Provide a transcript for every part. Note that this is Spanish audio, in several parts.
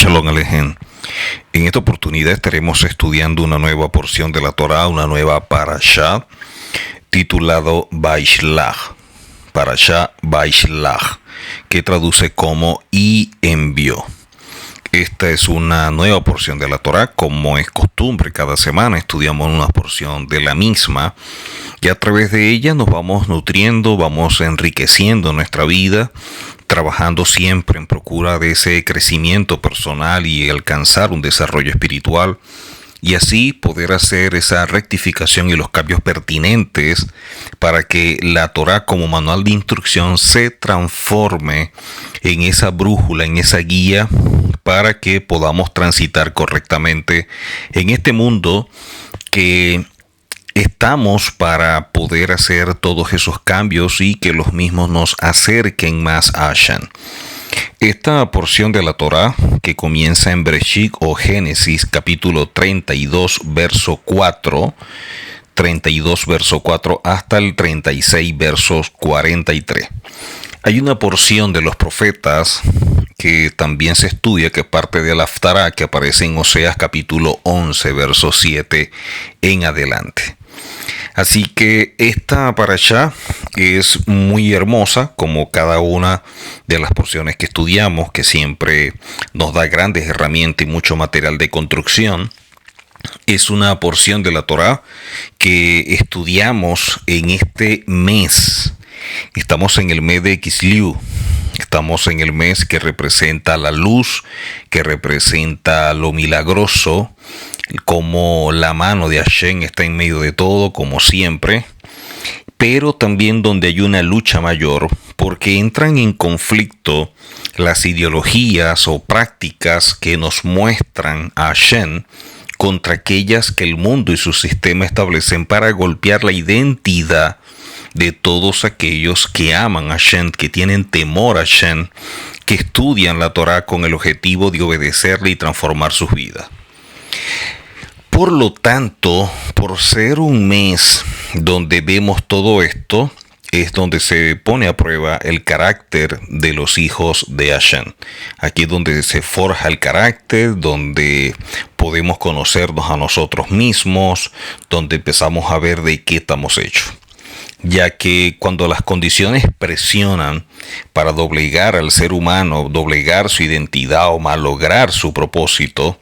Shalom Alejem. En esta oportunidad estaremos estudiando una nueva porción de la Torá, una nueva parashá, titulado Vaishlach, parashá Vaishlach, que traduce como y envió. Esta es una nueva porción de la Torá, como es costumbre, cada semana estudiamos una porción de la misma y a través de ella nos vamos nutriendo, vamos enriqueciendo nuestra vida, trabajando siempre en procura de ese crecimiento personal y alcanzar un desarrollo espiritual y así poder hacer esa rectificación y los cambios pertinentes para que la Torá como manual de instrucción se transforme en esa brújula, en esa guía para que podamos transitar correctamente en este mundo que estamos para poder hacer todos esos cambios y que los mismos nos acerquen más a Hashem. Esta porción de la Torá que comienza en Bereshit o Génesis capítulo 32 verso 4, 32 verso 4 hasta el 36 versos 43. Hay una porción de los profetas que también se estudia, que parte de la Haftará, que aparece en Oseas capítulo 11 verso 7 en adelante. Así que esta parashá es muy hermosa, como cada una de las porciones que estudiamos, que siempre nos da grandes herramientas y mucho material de construcción. Es una porción de la Torá que estudiamos en este mes. Estamos en el mes de Kislev. Estamos en el mes que representa la luz, que representa lo milagroso, como la mano de Hashem está en medio de todo, como siempre, pero también donde hay una lucha mayor, porque entran en conflicto las ideologías o prácticas que nos muestran a Hashem contra aquellas que el mundo y su sistema establecen para golpear la identidad de todos aquellos que aman a Hashem, que tienen temor a Hashem, que estudian la Torá con el objetivo de obedecerle y transformar sus vidas. Por lo tanto, por ser un mes donde vemos todo esto, es donde se pone a prueba el carácter de los hijos de Hashem. Aquí es donde se forja el carácter, donde podemos conocernos a nosotros mismos, donde empezamos a ver de qué estamos hechos. Ya que cuando las condiciones presionan para doblegar al ser humano, doblegar su identidad o malograr su propósito,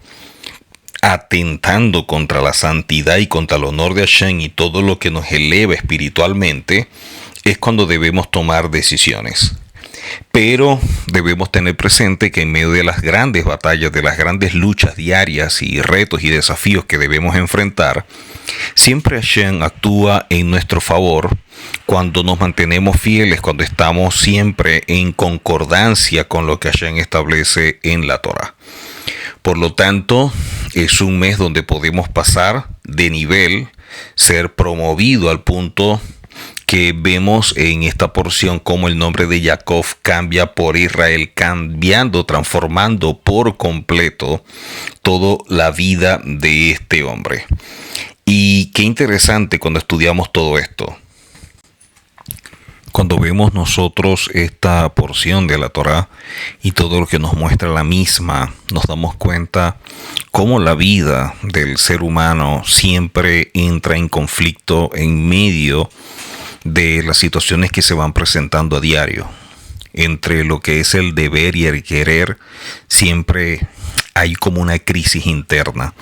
atentando contra la santidad y contra el honor de Hashem y todo lo que nos eleva espiritualmente, es cuando debemos tomar decisiones. Pero debemos tener presente que en medio de las grandes batallas, de las grandes luchas diarias y retos y desafíos que debemos enfrentar, siempre Hashem actúa en nuestro favor cuando nos mantenemos fieles, cuando estamos siempre en concordancia con lo que Hashem establece en la Torá. Por lo tanto, es un mes donde podemos pasar de nivel, ser promovido al punto que vemos en esta porción como el nombre de Jacob cambia por Israel, cambiando, transformando por completo toda la vida de este hombre. Y qué interesante cuando estudiamos todo esto. Cuando vemos nosotros esta porción de la Torá y todo lo que nos muestra la misma, nos damos cuenta cómo la vida del ser humano siempre entra en conflicto en medio de las situaciones que se van presentando a diario. Entre lo que es el deber y el querer, siempre hay como una crisis interna.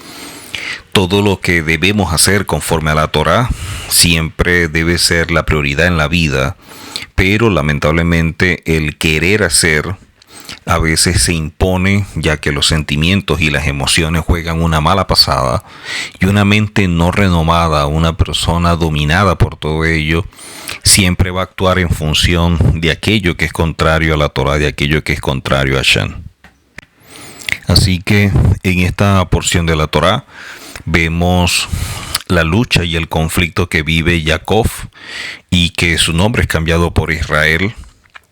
Todo lo que debemos hacer conforme a la Torá siempre debe ser la prioridad en la vida, pero lamentablemente el querer hacer a veces se impone, ya que los sentimientos y las emociones juegan una mala pasada y una mente no renomada, una persona dominada por todo ello, siempre va a actuar en función de aquello que es contrario a la Torá, de aquello que es contrario a Hashem. Así que en esta porción de la Torá vemos la lucha y el conflicto que vive Jacob y que su nombre es cambiado por Israel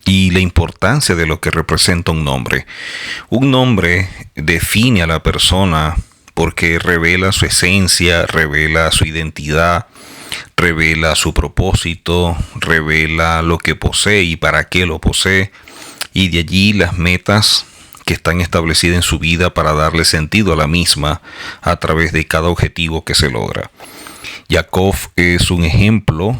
y la importancia de lo que representa un nombre. Un nombre define a la persona porque revela su esencia, revela su identidad, revela su propósito, revela lo que posee y para qué lo posee, y de allí las metas que están establecidas en su vida para darle sentido a la misma a través de cada objetivo que se logra. Jacob es un ejemplo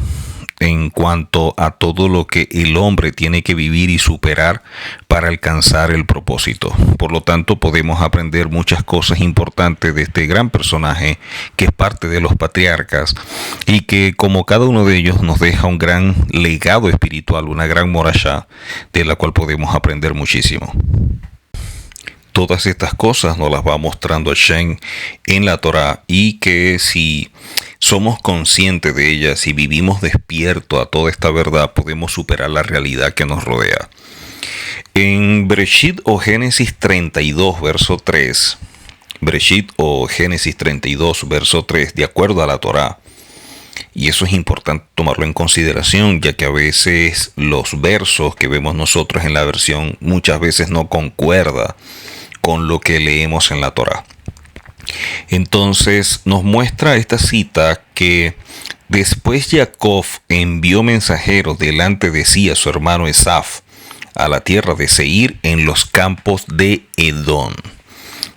en cuanto a todo lo que el hombre tiene que vivir y superar para alcanzar el propósito. Por lo tanto, podemos aprender muchas cosas importantes de este gran personaje que es parte de los patriarcas y que, como cada uno de ellos, nos deja un gran legado espiritual, una gran morashá de la cual podemos aprender muchísimo. Todas estas cosas nos las va mostrando Hashem en la Torá, y que si somos conscientes de ellas y vivimos despierto a toda esta verdad, podemos superar la realidad que nos rodea. En Bereshit o Génesis 32, verso 3, Bereshit o Génesis 32, verso 3, de acuerdo a la Torá, y eso es importante tomarlo en consideración, ya que a veces los versos que vemos nosotros en la versión muchas veces no concuerda con lo que leemos en la Torá. Entonces nos muestra esta cita que después Jacob envió mensajeros delante de sí a su hermano Esaf a la tierra de Seir en los campos de Edom.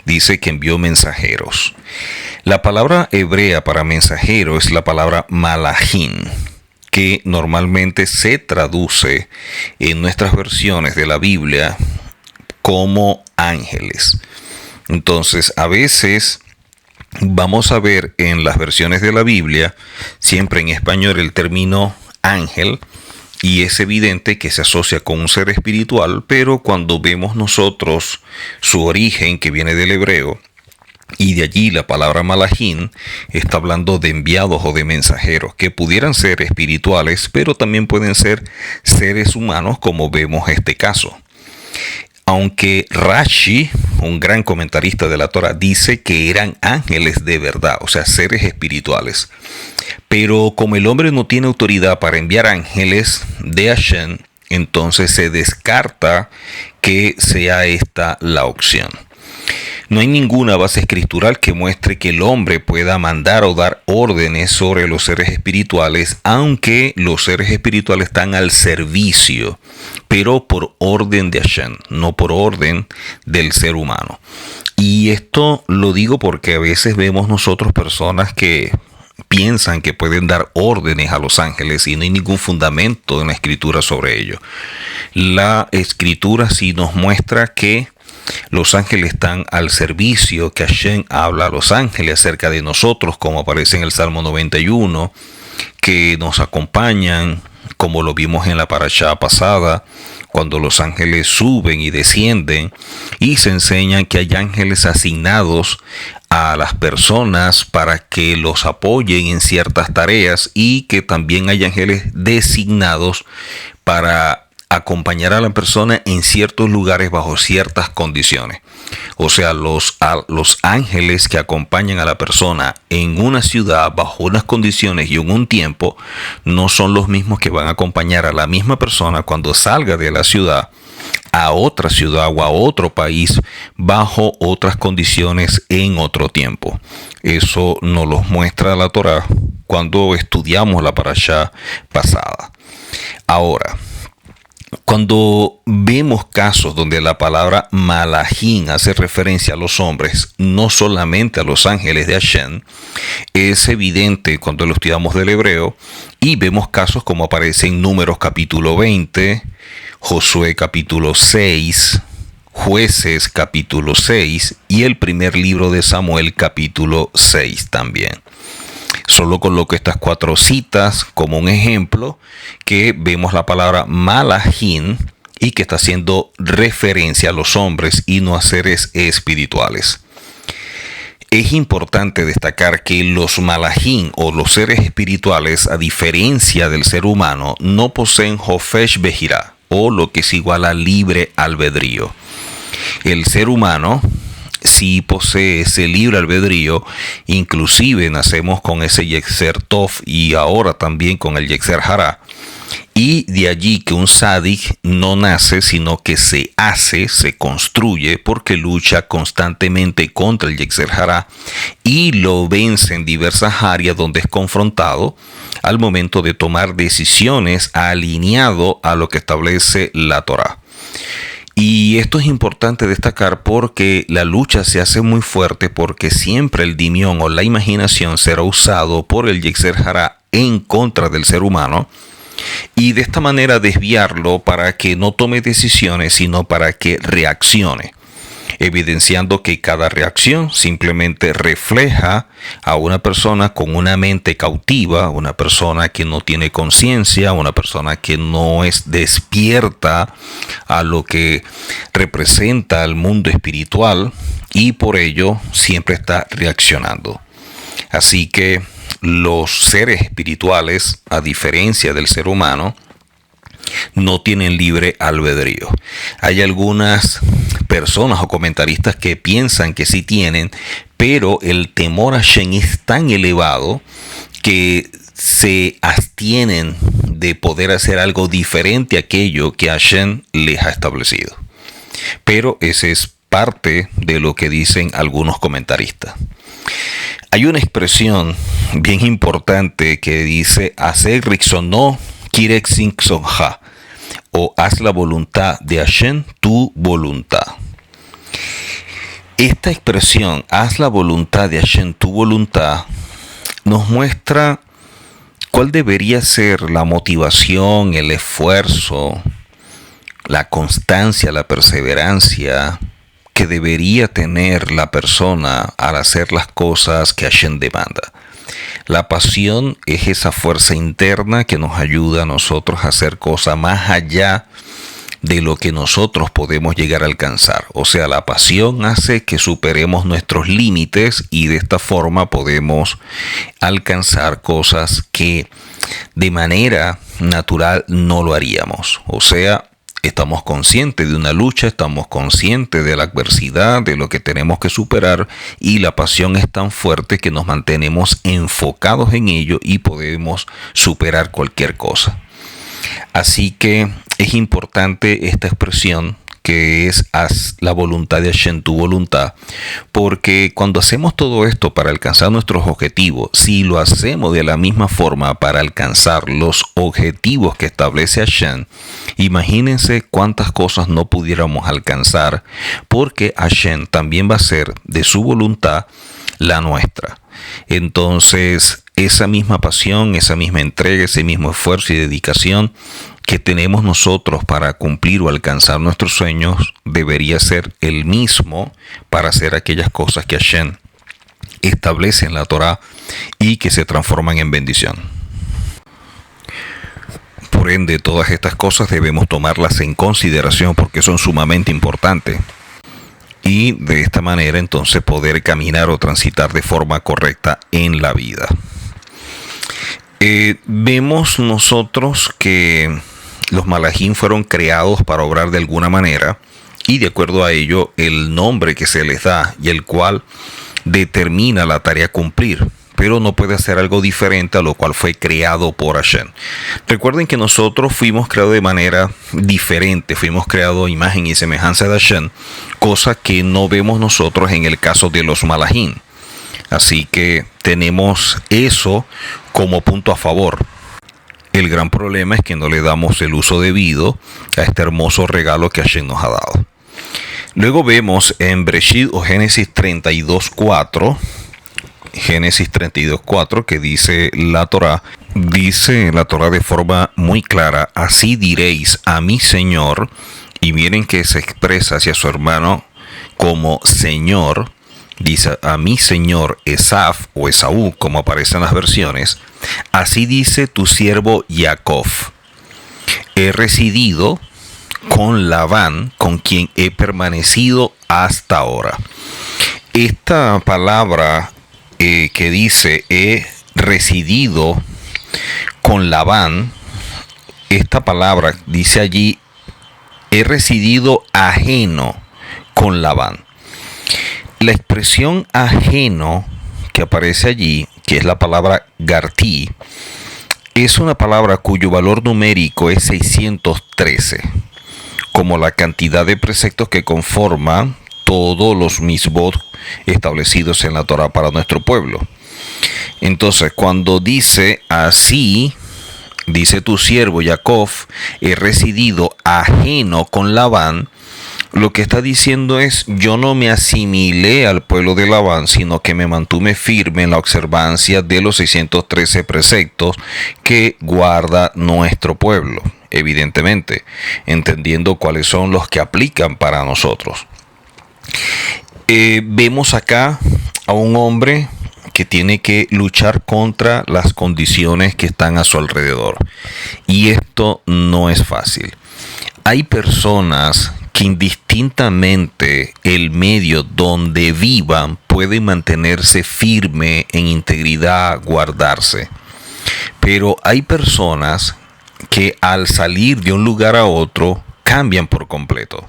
Dice que envió mensajeros. La palabra hebrea para mensajero es la palabra malachim, que normalmente se traduce en nuestras versiones de la Biblia como ángeles. Entonces, a veces vamos a ver en las versiones de la Biblia, siempre en español, el término ángel, y es evidente que se asocia con un ser espiritual, pero cuando vemos nosotros su origen, que viene del hebreo, y de allí la palabra malachim, está hablando de enviados o de mensajeros, que pudieran ser espirituales, pero también pueden ser seres humanos, como vemos este caso. Aunque Rashi, un gran comentarista de la Torá, dice que eran ángeles de verdad, o sea, seres espirituales. Pero como el hombre no tiene autoridad para enviar ángeles de Hashem, entonces se descarta que sea esta la opción. No hay ninguna base escritural que muestre que el hombre pueda mandar o dar órdenes sobre los seres espirituales, aunque los seres espirituales están al servicio, pero por orden de Hashem, no por orden del ser humano. Y esto lo digo porque a veces vemos nosotros personas que piensan que pueden dar órdenes a los ángeles y no hay ningún fundamento en la escritura sobre ello. La escritura sí nos muestra que los ángeles están al servicio, que Hashem habla a los ángeles acerca de nosotros, como aparece en el Salmo 91, que nos acompañan, como lo vimos en la parashá pasada, cuando los ángeles suben y descienden, y se enseñan que hay ángeles asignados a las personas para que los apoyen en ciertas tareas, y que también hay ángeles designados para acompañar a la persona en ciertos lugares bajo ciertas condiciones. O sea, los ángeles que acompañan a la persona en una ciudad bajo unas condiciones y en un tiempo no son los mismos que van a acompañar a la misma persona cuando salga de la ciudad a otra ciudad o a otro país bajo otras condiciones en otro tiempo. Eso nos lo muestra la Torá cuando estudiamos la parashá pasada. Ahora, cuando vemos casos donde la palabra malachim hace referencia a los hombres, no solamente a los ángeles de Hashem, es evidente cuando lo estudiamos del hebreo, y vemos casos como aparece en Números capítulo 20, Josué capítulo 6, Jueces capítulo 6 y el primer libro de Samuel capítulo 6 también. Solo coloco estas 4 citas como un ejemplo, que vemos la palabra malachim y que está haciendo referencia a los hombres y no a seres espirituales. Es importante destacar que los malachim o los seres espirituales, a diferencia del ser humano, no poseen hofesh behirá, o lo que es igual a libre albedrío. El ser humano sí posee ese libre albedrío, inclusive nacemos con ese Yetzer Tov y ahora también con el Yetzer Hará. Y de allí que un Sadik no nace, sino que se hace, se construye, porque lucha constantemente contra el Yetzer Hará y lo vence en diversas áreas donde es confrontado al momento de tomar decisiones alineado a lo que establece la Torá. Y esto es importante destacar porque la lucha se hace muy fuerte porque siempre el dimión o la imaginación será usado por el Yetzer Hará en contra del ser humano y de esta manera desviarlo para que no tome decisiones sino para que reaccione, evidenciando que cada reacción simplemente refleja a una persona con una mente cautiva, una persona que no tiene conciencia, una persona que no es despierta a lo que representa el mundo espiritual y por ello siempre está reaccionando. Así que los seres espirituales, a diferencia del ser humano, no tienen libre albedrío. Hay algunas personas o comentaristas que piensan que sí tienen, pero el temor a Hashem es tan elevado que se abstienen de poder hacer algo diferente a aquello que Hashem les ha establecido. Pero ese es parte de lo que dicen algunos comentaristas. Hay una expresión bien importante que dice hacer rixonó kirexin sonja, o haz la voluntad de Hashem, tu voluntad. Esta expresión, haz la voluntad de Hashem, tu voluntad, nos muestra cuál debería ser la motivación, el esfuerzo, la constancia, la perseverancia que debería tener la persona al hacer las cosas que Hashem demanda. La pasión es esa fuerza interna que nos ayuda a nosotros a hacer cosas más allá de lo que nosotros podemos llegar a alcanzar. O sea, la pasión hace que superemos nuestros límites y de esta forma podemos alcanzar cosas que de manera natural no lo haríamos. O sea, estamos conscientes de una lucha, estamos conscientes de la adversidad, de lo que tenemos que superar y la pasión es tan fuerte que nos mantenemos enfocados en ello y podemos superar cualquier cosa. Así que es importante esta expresión que es haz la voluntad de Hashem, tu voluntad, porque cuando hacemos todo esto para alcanzar nuestros objetivos, si lo hacemos de la misma forma para alcanzar los objetivos que establece Hashem, imagínense cuántas cosas no pudiéramos alcanzar, porque Hashem también va a ser de su voluntad la nuestra. Entonces, esa misma pasión, esa misma entrega, ese mismo esfuerzo y dedicación que tenemos nosotros para cumplir o alcanzar nuestros sueños debería ser el mismo para hacer aquellas cosas que Hashem establece en la Torá y que se transforman en bendición. Por ende, todas estas cosas debemos tomarlas en consideración porque son sumamente importantes. Y de esta manera entonces poder caminar o transitar de forma correcta en la vida. Vemos nosotros que los malajim fueron creados para obrar de alguna manera y de acuerdo a ello el nombre que se les da y el cual determina la tarea a cumplir, pero no puede hacer algo diferente a lo cual fue creado por Hashem. Recuerden que nosotros fuimos creados de manera diferente, fuimos creados a imagen y semejanza de Hashem, cosa que no vemos nosotros en el caso de los malajim. Así que tenemos eso como punto a favor. El gran problema es que no le damos el uso debido a este hermoso regalo que Hashem nos ha dado. Luego vemos en Bereshit o Génesis 32:4, Génesis 32:4, que dice la Torá de forma muy clara, así diréis a mi Señor, y miren que se expresa hacia su hermano como Señor. Dice a mi señor Esaf o Esaú, como aparece en las versiones, así dice tu siervo Jacob, he residido con Labán, con quien he permanecido hasta ahora. Esta palabra que dice he residido con Labán, esta palabra dice allí he residido ajeno con Labán. La expresión ajeno que aparece allí, que es la palabra gartí, es una palabra cuyo valor numérico es 613, como la cantidad de preceptos que conforman todos los misbot establecidos en la Torá para nuestro pueblo. Entonces, cuando dice así, dice tu siervo Jacob, he residido ajeno con Labán, Lo que está diciendo es, yo no me asimilé al pueblo de Labán, sino que me mantuve firme en la observancia de los 613 preceptos que guarda nuestro pueblo, evidentemente, entendiendo cuáles son los que aplican para nosotros. Vemos acá a un hombre que tiene que luchar contra las condiciones que están a su alrededor. Y esto no es fácil. Hay personas que indistintamente el medio donde vivan pueden mantenerse firme en integridad, guardarse. Pero hay personas que al salir de un lugar a otro cambian por completo.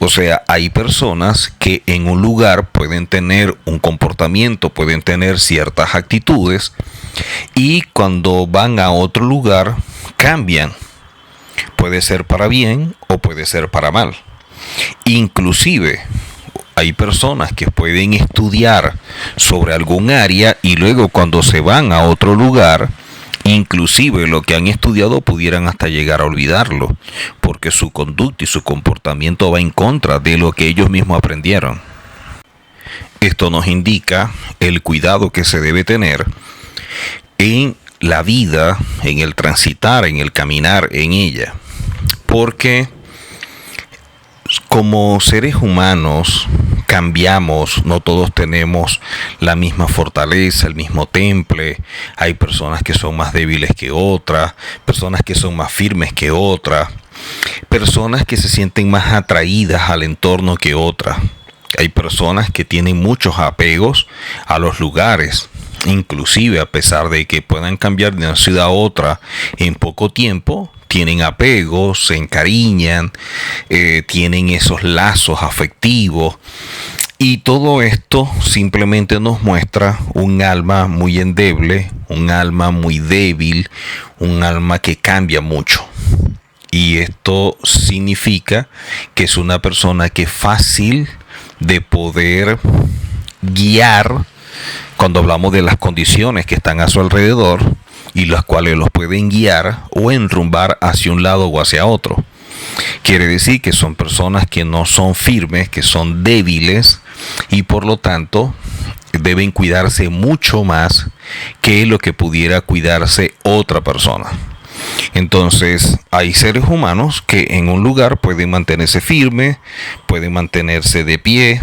O sea, hay personas que en un lugar pueden tener un comportamiento, pueden tener ciertas actitudes y cuando van a otro lugar cambian. Puede ser para bien o puede ser para mal. Inclusive hay personas que pueden estudiar sobre algún área y luego cuando se van a otro lugar, inclusive lo que han estudiado pudieran hasta llegar a olvidarlo, porque su conducta y su comportamiento va en contra de lo que ellos mismos aprendieron. Esto nos indica el cuidado que se debe tener en la vida, en el transitar, en el caminar en ella, porque como seres humanos cambiamos, no todos tenemos la misma fortaleza, el mismo temple. Hay personas que son más débiles que otras, personas que son más firmes que otras, personas que se sienten más atraídas al entorno que otras. Hay personas que tienen muchos apegos a los lugares, inclusive a pesar de que puedan cambiar de una ciudad a otra en poco tiempo, tienen apegos, se encariñan, tienen esos lazos afectivos. Y todo esto simplemente nos muestra un alma muy endeble, un alma muy débil, un alma que cambia mucho. Y esto significa que es una persona que es fácil de poder guiar cuando hablamos de las condiciones que están a su alrededor y las cuales los pueden guiar o enrumbar hacia un lado o hacia otro. Quiere decir que son personas que no son firmes, que son débiles y por lo tanto deben cuidarse mucho más que lo que pudiera cuidarse otra persona. Entonces hay seres humanos que en un lugar pueden mantenerse firmes, pueden mantenerse de pie,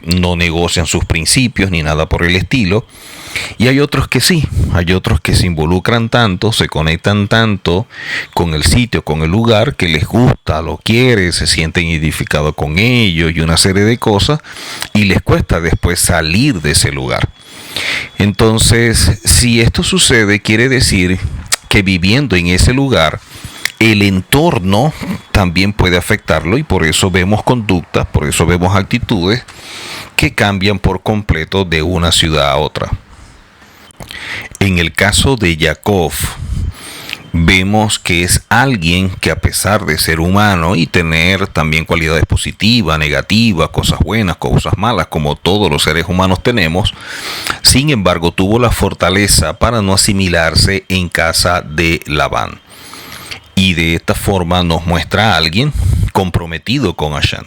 no negocian sus principios ni nada por el estilo. Y hay otros que sí, hay otros que se involucran tanto, se conectan tanto con el sitio, con el lugar, que les gusta, lo quieren, se sienten identificados con ellos y una serie de cosas, y les cuesta después salir de ese lugar. Entonces, si esto sucede, quiere decir que viviendo en ese lugar, el entorno también puede afectarlo y por eso vemos conductas, por eso vemos actitudes que cambian por completo de una ciudad a otra. En el caso de Jacob, vemos que es alguien que a pesar de ser humano y tener también cualidades positivas, negativas, cosas buenas, cosas malas, como todos los seres humanos tenemos, sin embargo tuvo la fortaleza para no asimilarse en casa de Labán. Y de esta forma nos muestra a alguien comprometido con Hashem.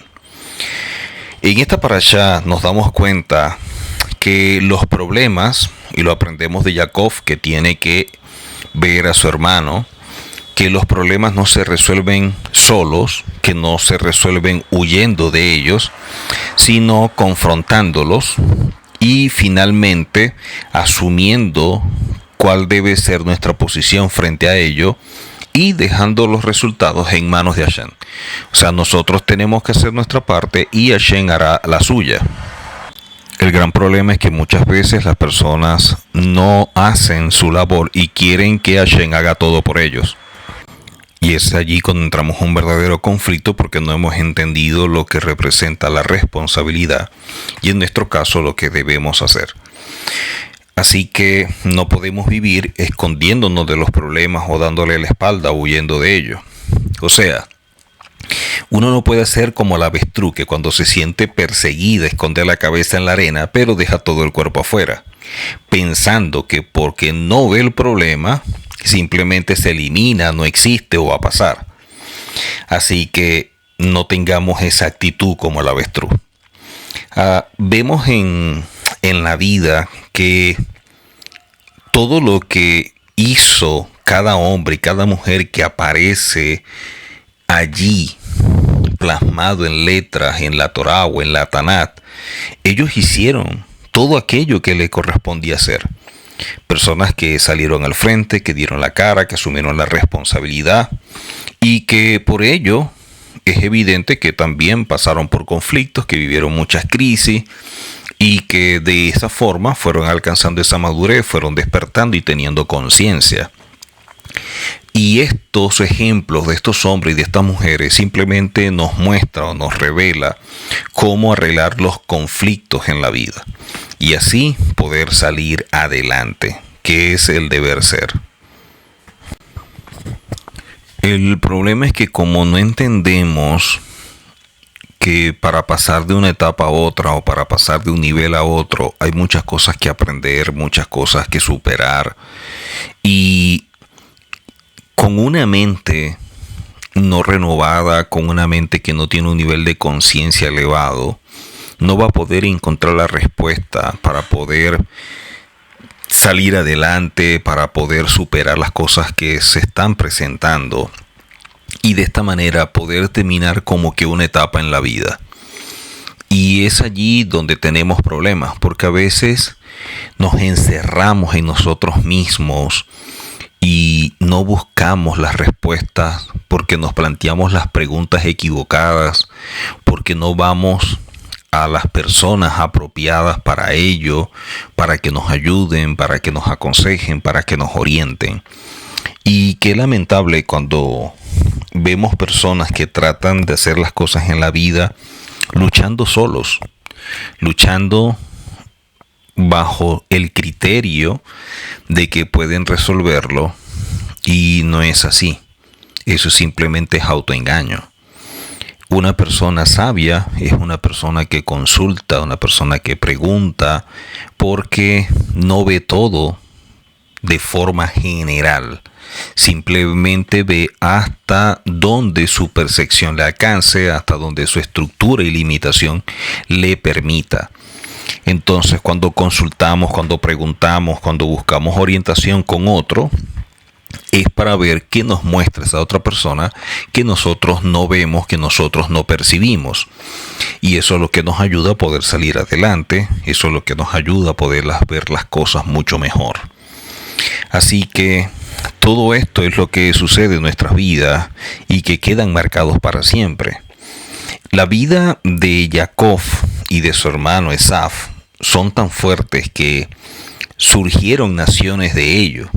En esta parashá nos damos cuenta que los problemas, y lo aprendemos de Jacob, que tiene que ver a su hermano, que los problemas no se resuelven solos, que no se resuelven huyendo de ellos, sino confrontándolos y finalmente asumiendo cuál debe ser nuestra posición frente a ello y dejando los resultados en manos de Hashem. O sea, nosotros tenemos que hacer nuestra parte y Hashem hará la suya. El gran problema es que muchas veces las personas no hacen su labor y quieren que Hashem haga todo por ellos. Y es allí cuando entramos en un verdadero conflicto porque no hemos entendido lo que representa la responsabilidad y en nuestro caso lo que debemos hacer. Así que no podemos vivir escondiéndonos de los problemas o dándole la espalda o huyendo de ellos. O sea, uno no puede ser como la avestruz que cuando se siente perseguida esconde la cabeza en la arena pero deja todo el cuerpo afuera, pensando que porque no ve el problema simplemente se elimina, no existe o va a pasar. Así que no tengamos esa actitud como el avestruz. Vemos en la vida que todo lo que hizo cada hombre y cada mujer que aparece allí plasmado en letras, en la Torá o en la Tanat, ellos hicieron todo aquello que le correspondía hacer. Personas que salieron al frente, que dieron la cara, que asumieron la responsabilidad y que por ello es evidente que también pasaron por conflictos, que vivieron muchas crisis y que de esa forma fueron alcanzando esa madurez, fueron despertando y teniendo conciencia. Y estos ejemplos de estos hombres y de estas mujeres simplemente nos muestra o nos revela cómo arreglar los conflictos en la vida y así poder salir adelante, que es el deber ser. El problema es que como no entendemos que para pasar de una etapa a otra o para pasar de un nivel a otro hay muchas cosas que aprender, muchas cosas que superar, y con una mente no renovada, con una mente que no tiene un nivel de conciencia elevado, no va a poder encontrar la respuesta para poder salir adelante, para poder superar las cosas que se están presentando y de esta manera poder terminar como que una etapa en la vida. Y es allí donde tenemos problemas, porque a veces nos encerramos en nosotros mismos y no buscamos las respuestas porque nos planteamos las preguntas equivocadas, porque no vamos a las personas apropiadas para ello, para que nos ayuden, para que nos aconsejen, para que nos orienten. Y qué lamentable cuando vemos personas que tratan de hacer las cosas en la vida luchando solos, luchando bajo el criterio de que pueden resolverlo, y no es así. Eso simplemente es autoengaño. Una persona sabia es una persona que consulta, una persona que pregunta, porque no ve todo de forma general. Simplemente ve hasta donde su percepción le alcance, hasta donde su estructura y limitación le permita. Entonces, cuando consultamos, cuando preguntamos, cuando buscamos orientación con otro, es para ver qué nos muestra esa otra persona que nosotros no vemos, que nosotros no percibimos. Y eso es lo que nos ayuda a poder salir adelante, eso es lo que nos ayuda a poder ver las cosas mucho mejor. Así que todo esto es lo que sucede en nuestras vidas y que quedan marcados para siempre. La vida de Jacob y de su hermano Esaf son tan fuertes que surgieron naciones de ellos.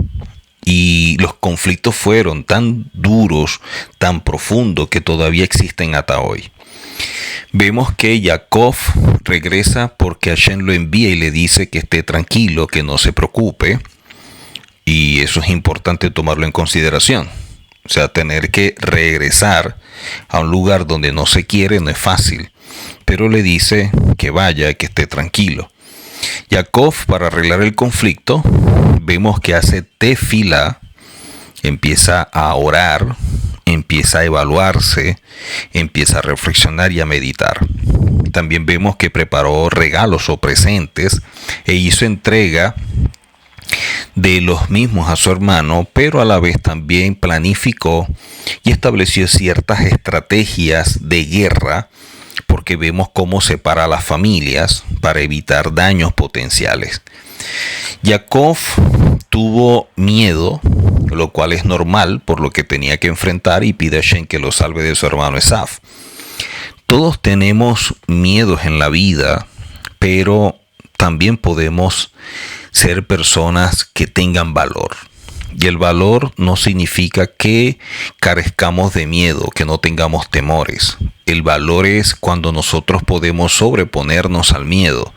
Y los conflictos fueron tan duros, tan profundos, que todavía existen hasta hoy. Vemos que Jacob regresa porque Hashem lo envía y le dice que esté tranquilo, que no se preocupe. Y eso es importante tomarlo en consideración. O sea, tener que regresar a un lugar donde no se quiere no es fácil. Pero le dice que vaya, que esté tranquilo. Jacob, para arreglar el conflicto, vemos que hace tefilá, empieza a orar, empieza a evaluarse, empieza a reflexionar y a meditar. También vemos que preparó regalos o presentes e hizo entrega de los mismos a su hermano, pero a la vez también planificó y estableció ciertas estrategias de guerra, porque vemos cómo separa a las familias para evitar daños potenciales. Jacob tuvo miedo, lo cual es normal por lo que tenía que enfrentar, y pide a Hashem que lo salve de su hermano Esaf. Todos tenemos miedos en la vida, pero también podemos ser personas que tengan valor. Y el valor no significa que carezcamos de miedo, que no tengamos temores. El valor es cuando nosotros podemos sobreponernos al miedo.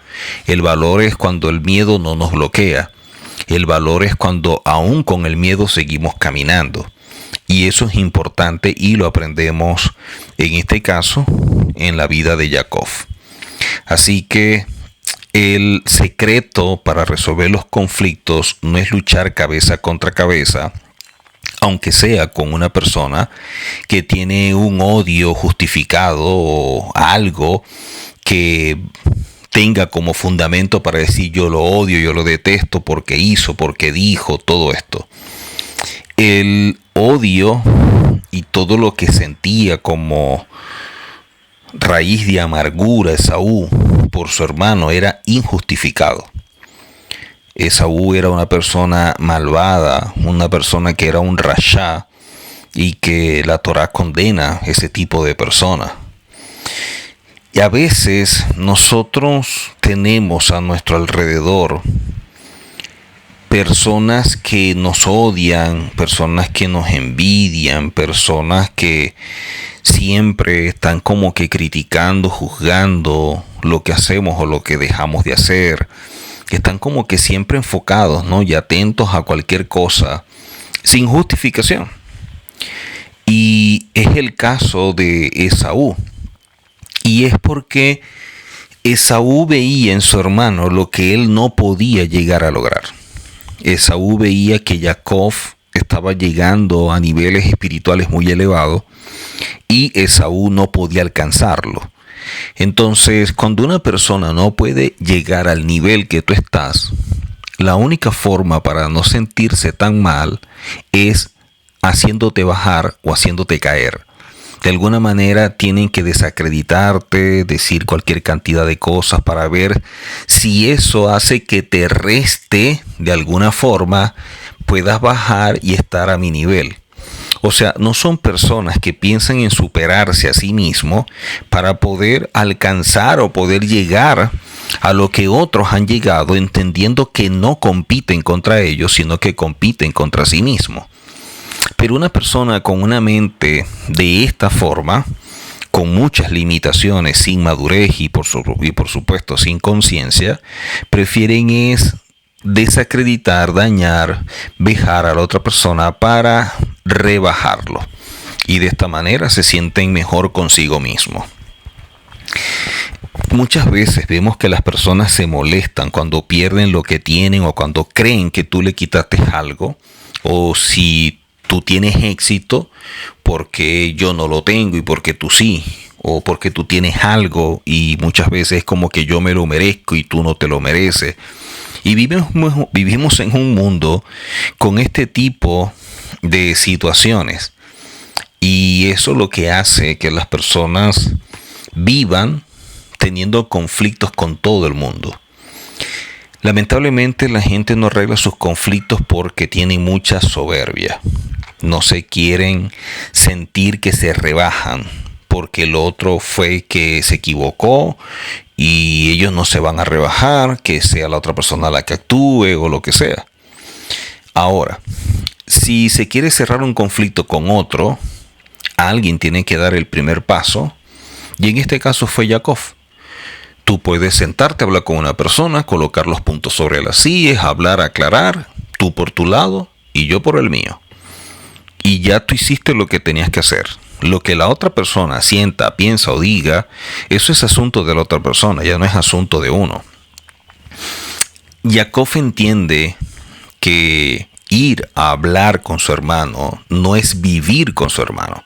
El valor es cuando el miedo no nos bloquea. El valor es cuando aún con el miedo seguimos caminando. Y eso es importante y lo aprendemos en este caso en la vida de Jacob. Así que el secreto para resolver los conflictos no es luchar cabeza contra cabeza, aunque sea con una persona que tiene un odio justificado o algo que tenga como fundamento para decir yo lo odio, yo lo detesto porque hizo, porque dijo, todo esto. El odio y todo lo que sentía como raíz de amargura Esaú por su hermano era injustificado. Esaú era una persona malvada, una persona que era un rasha, y que la Torá condena ese tipo de persona. Y a veces nosotros tenemos a nuestro alrededor personas que nos odian, personas que nos envidian, personas que siempre están como que criticando, juzgando lo que hacemos o lo que dejamos de hacer, que están como que siempre enfocados, ¿no? Y atentos a cualquier cosa sin justificación. Y es el caso de Esaú. Y es porque Esaú veía en su hermano lo que él no podía llegar a lograr. Esaú veía que Jacob estaba llegando a niveles espirituales muy elevados y Esaú no podía alcanzarlo. Entonces, cuando una persona no puede llegar al nivel que tú estás, la única forma para no sentirse tan mal es haciéndote bajar o haciéndote caer. De alguna manera tienen que desacreditarte, decir cualquier cantidad de cosas para ver si eso hace que te reste de alguna forma, puedas bajar y estar a mi nivel. O sea, no son personas que piensan en superarse a sí mismo para poder alcanzar o poder llegar a lo que otros han llegado, entendiendo que no compiten contra ellos, sino que compiten contra sí mismos. Pero una persona con una mente de esta forma, con muchas limitaciones, sin madurez y por supuesto sin conciencia, prefieren es desacreditar, dañar, vejar a la otra persona para rebajarlo. Y de esta manera se sienten mejor consigo mismo. Muchas veces vemos que las personas se molestan cuando pierden lo que tienen o cuando creen que tú le quitaste algo, o si tú tienes éxito porque yo no lo tengo y porque tú sí, o porque tú tienes algo y muchas veces es como que yo me lo merezco y tú no te lo mereces. Y vivimos en un mundo con este tipo de situaciones, y eso es lo que hace que las personas vivan teniendo conflictos con todo el mundo. Lamentablemente la gente no arregla sus conflictos porque tienen mucha soberbia. No se quieren sentir que se rebajan porque el otro fue que se equivocó y ellos no se van a rebajar, que sea la otra persona la que actúe o lo que sea. Ahora, si se quiere cerrar un conflicto con otro, alguien tiene que dar el primer paso, y en este caso fue Jacob. Tú puedes sentarte a hablar con una persona, colocar los puntos sobre las sillas, hablar, aclarar, tú por tu lado y yo por el mío. Y ya tú hiciste lo que tenías que hacer. Lo que la otra persona sienta, piensa o diga, eso es asunto de la otra persona, ya no es asunto de uno. Jacob entiende que ir a hablar con su hermano no es vivir con su hermano,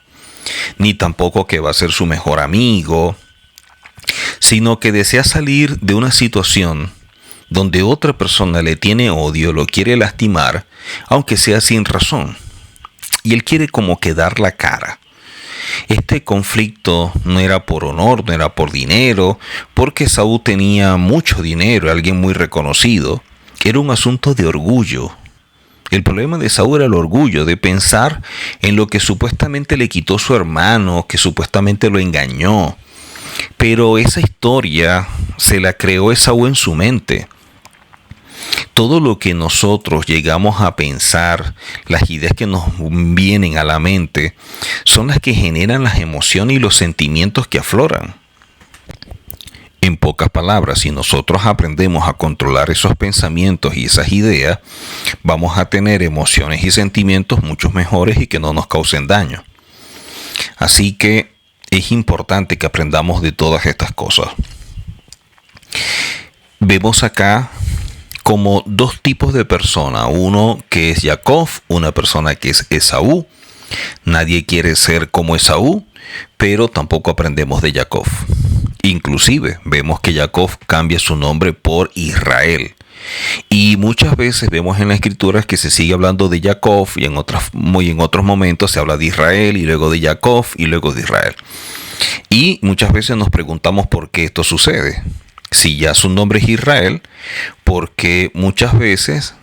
ni tampoco que va a ser su mejor amigo, sino que desea salir de una situación donde otra persona le tiene odio, lo quiere lastimar, aunque sea sin razón. Y él quiere como que dar la cara. Este conflicto no era por honor, no era por dinero, porque Saúl tenía mucho dinero, alguien muy reconocido. Era un asunto de orgullo. El problema de Saúl era el orgullo, de pensar en lo que supuestamente le quitó su hermano, que supuestamente lo engañó. Pero esa historia se la creó Esaú en su mente. Todo lo que nosotros llegamos a pensar, las ideas que nos vienen a la mente, son las que generan las emociones y los sentimientos que afloran. En pocas palabras, si nosotros aprendemos a controlar esos pensamientos y esas ideas, vamos a tener emociones y sentimientos mucho mejores y que no nos causen daño. Así que es importante que aprendamos de todas estas cosas. Vemos acá como dos tipos de persona. Uno que es Jacob, una persona que es Esaú. Nadie quiere ser como Esaú, pero tampoco aprendemos de Jacob. Inclusive vemos que Jacob cambia su nombre por Israel. Y muchas veces vemos en las escrituras que se sigue hablando de Jacob y en otros momentos se habla de Israel y luego de Jacob y luego de Israel. Y muchas veces nos preguntamos por qué esto sucede. Si ya su nombre es Israel, porque muchas veces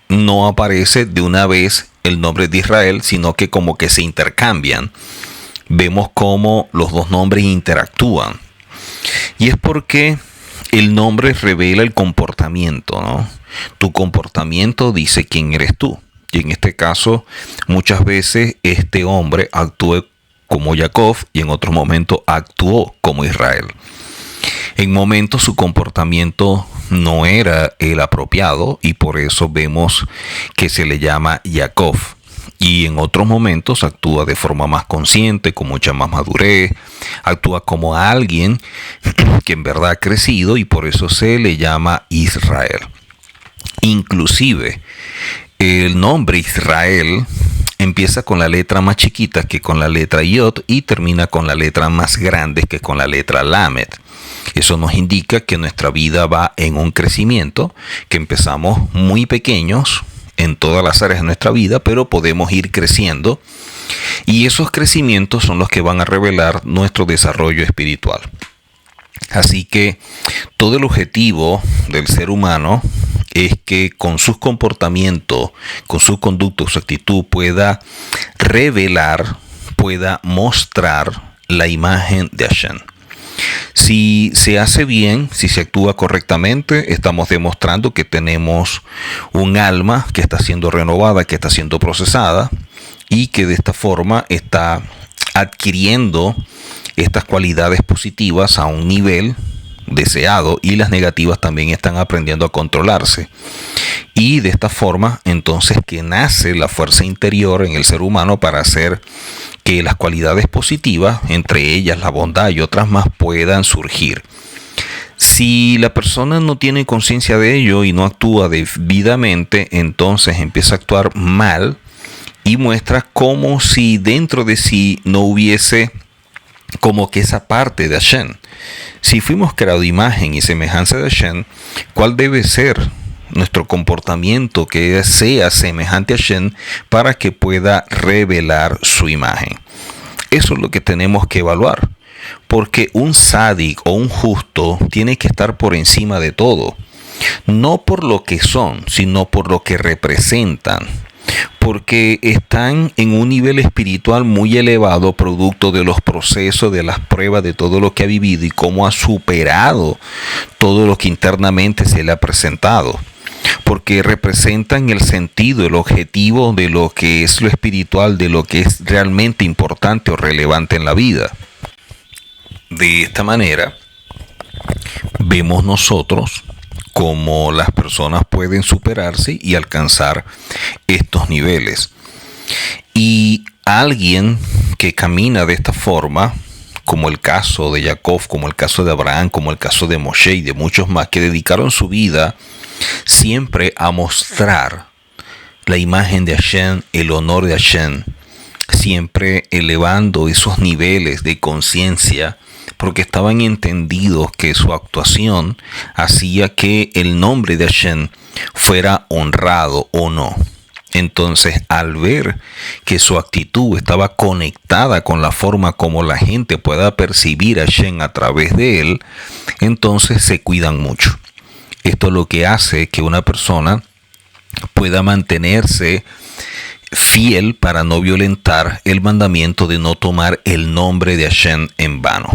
no aparece de una vez el nombre de Israel, sino que como que se intercambian. Vemos cómo los dos nombres interactúan. Y es porque el nombre revela el comportamiento, ¿no? Tu comportamiento dice quién eres tú. Y en este caso, muchas veces este hombre actuó como Jacob y en otro momento actuó como Israel. En momentos su comportamiento no era el apropiado y por eso vemos que se le llama Jacob. Y en otros momentos actúa de forma más consciente, con mucha más madurez, actúa como alguien que en verdad ha crecido y por eso se le llama Israel. Inclusive el nombre Israel empieza con la letra más chiquita que con la letra Yod y termina con la letra más grande que con la letra Lamed. Eso nos indica que nuestra vida va en un crecimiento, que empezamos muy pequeños en todas las áreas de nuestra vida, pero podemos ir creciendo y esos crecimientos son los que van a revelar nuestro desarrollo espiritual. Así que todo el objetivo del ser humano es que con sus comportamientos, con su conducta, su actitud pueda revelar, pueda mostrar la imagen de Hashem. Si se hace bien, si se actúa correctamente, estamos demostrando que tenemos un alma que está siendo renovada, que está siendo procesada y que de esta forma está adquiriendo estas cualidades positivas a un nivel deseado y las negativas también están aprendiendo a controlarse. Y de esta forma entonces que nace la fuerza interior en el ser humano para hacer que las cualidades positivas, entre ellas la bondad y otras más, puedan surgir. Si la persona no tiene conciencia de ello y no actúa debidamente, entonces empieza a actuar mal y muestra como si dentro de sí no hubiese como que esa parte de Hashem. Si fuimos creados imagen y semejanza de Hashem, ¿cuál debe ser nuestro comportamiento que sea semejante a Hashem para que pueda revelar su imagen? Eso es lo que tenemos que evaluar, porque un sádic o un justo tiene que estar por encima de todo, no por lo que son, sino por lo que representan, porque están en un nivel espiritual muy elevado producto de los procesos, de las pruebas, de todo lo que ha vivido y cómo ha superado todo lo que internamente se le ha presentado. Porque representan el sentido, el objetivo de lo que es lo espiritual, de lo que es realmente importante o relevante en la vida. De esta manera, vemos nosotros cómo las personas pueden superarse y alcanzar estos niveles. Y alguien que camina de esta forma, como el caso de Jacob, como el caso de Abraham, como el caso de Moshe y de muchos más que dedicaron su vida siempre a mostrar la imagen de Hashem, el honor de Hashem, siempre elevando esos niveles de conciencia, porque estaban entendidos que su actuación hacía que el nombre de Hashem fuera honrado o no. Entonces, al ver que su actitud estaba conectada con la forma como la gente pueda percibir a Hashem a través de él, entonces se cuidan mucho. Esto es lo que hace que una persona pueda mantenerse fiel para no violentar el mandamiento de no tomar el nombre de Hashem en vano.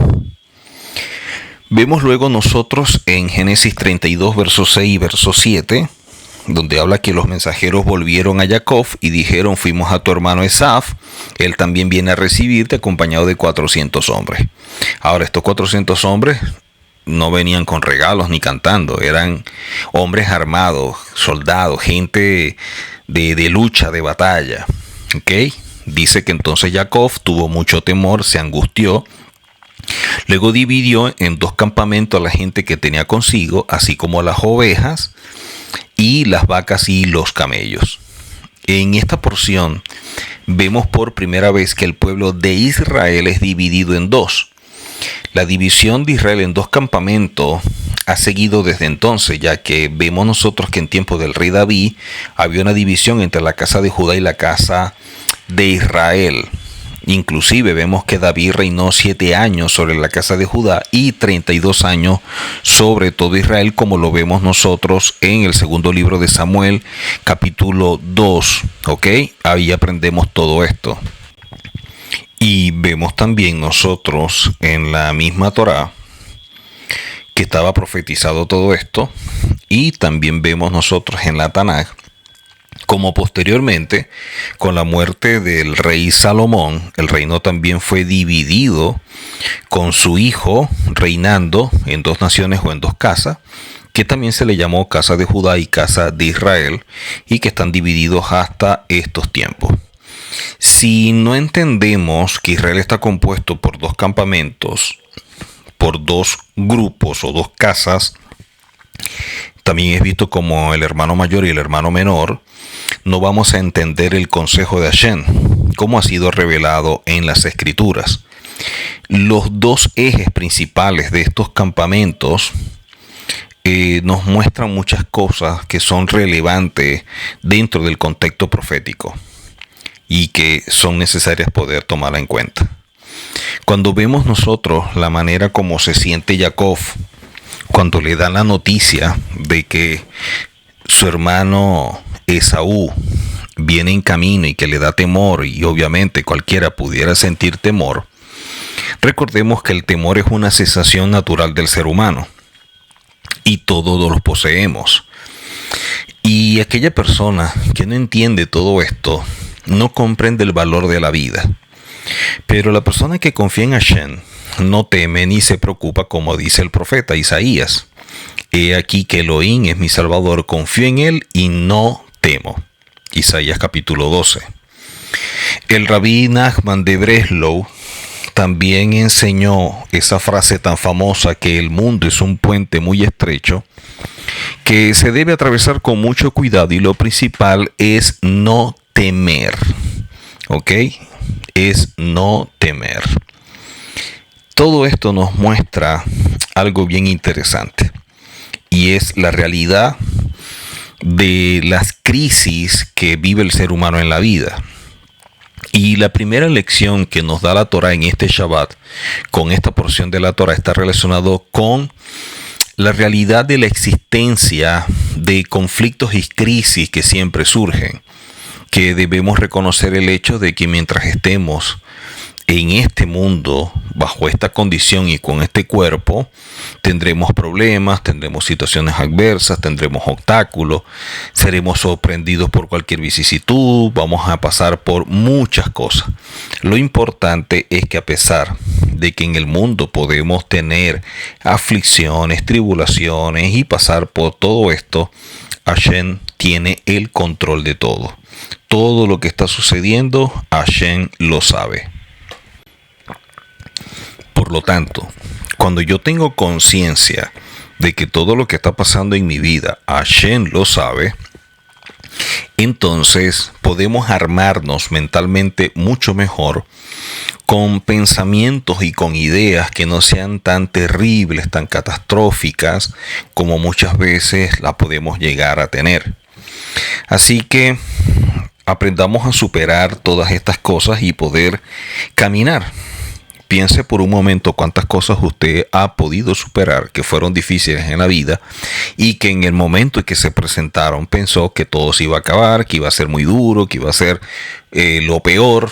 Vemos luego nosotros en Génesis 32, verso 6 y verso 7, donde habla que los mensajeros volvieron a Jacob y dijeron: fuimos a tu hermano Esaf, él también viene a recibirte acompañado de 400 hombres. Ahora, estos 400 hombres no venían con regalos ni cantando, eran hombres armados, soldados, gente de lucha, de batalla. ¿Okay? Dice que entonces Jacob tuvo mucho temor, se angustió Luego dividió en 2 campamentos a la gente que tenía consigo, así como las ovejas y las vacas y los camellos. En esta porción vemos por primera vez que el pueblo de Israel es dividido en 2. La división de Israel en 2 campamentos ha seguido desde entonces, ya que vemos nosotros que en tiempos del rey David había una división entre la casa de Judá y la casa de Israel. Inclusive vemos que David reinó 7 años sobre la casa de Judá y 32 años sobre todo Israel, como lo vemos nosotros en el segundo libro de Samuel, capítulo 2. ¿Ok? Ahí aprendemos todo esto. Y vemos también nosotros en la misma Torá que estaba profetizado todo esto. Y también vemos nosotros en la Tanaj como posteriormente, con la muerte del rey Salomón, el reino también fue dividido con su hijo reinando en 2 naciones o en 2 casas, que también se le llamó casa de Judá y casa de Israel, y que están divididos hasta estos tiempos. Si no entendemos que Israel está compuesto por 2 campamentos, por 2 grupos o 2 casas, también es visto como el hermano mayor y el hermano menor, no vamos a entender el consejo de Hashem, como ha sido revelado en las Escrituras. Los 2 ejes principales de estos campamentos nos muestran muchas cosas que son relevantes dentro del contexto profético y que son necesarias poder tomarla en cuenta. Cuando vemos nosotros la manera como se siente Jacob cuando le dan la noticia de que su hermano Esaú viene en camino y que le da temor, y obviamente cualquiera pudiera sentir temor, recordemos que el temor es una sensación natural del ser humano y todos los poseemos. Y aquella persona que no entiende todo esto no comprende el valor de la vida. Pero la persona que confía en Hashem no teme ni se preocupa, como dice el profeta Isaías. He aquí que Elohim es mi Salvador, confío en él y no temo. Isaías capítulo 12. El rabí Nachman de Breslau también enseñó esa frase tan famosa, que el mundo es un puente muy estrecho que se debe atravesar con mucho cuidado, y lo principal es no temer. ¿Ok? Es no temer. Todo esto nos muestra algo bien interesante, y es la realidad de las crisis que vive el ser humano en la vida. Y la primera lección que nos da la Torá en este Shabbat, con esta porción de la Torá, está relacionado con la realidad de la existencia de conflictos y crisis que siempre surgen, que debemos reconocer el hecho de que mientras estemos en este mundo, bajo esta condición y con este cuerpo, tendremos problemas, tendremos situaciones adversas, tendremos obstáculos, seremos sorprendidos por cualquier vicisitud, vamos a pasar por muchas cosas. Lo importante es que, a pesar de que en el mundo podemos tener aflicciones, tribulaciones y pasar por todo esto, Hashem tiene el control de todo. Todo lo que está sucediendo, Hashem lo sabe. Por lo tanto, cuando yo tengo conciencia de que todo lo que está pasando en mi vida, Hashem lo sabe, entonces podemos armarnos mentalmente mucho mejor con pensamientos y con ideas que no sean tan terribles, tan catastróficas como muchas veces la podemos llegar a tener. Así que aprendamos a superar todas estas cosas y poder caminar. Piense por un momento cuántas cosas usted ha podido superar que fueron difíciles en la vida, y que en el momento en que se presentaron pensó que todo se iba a acabar, que iba a ser muy duro, que iba a ser lo peor,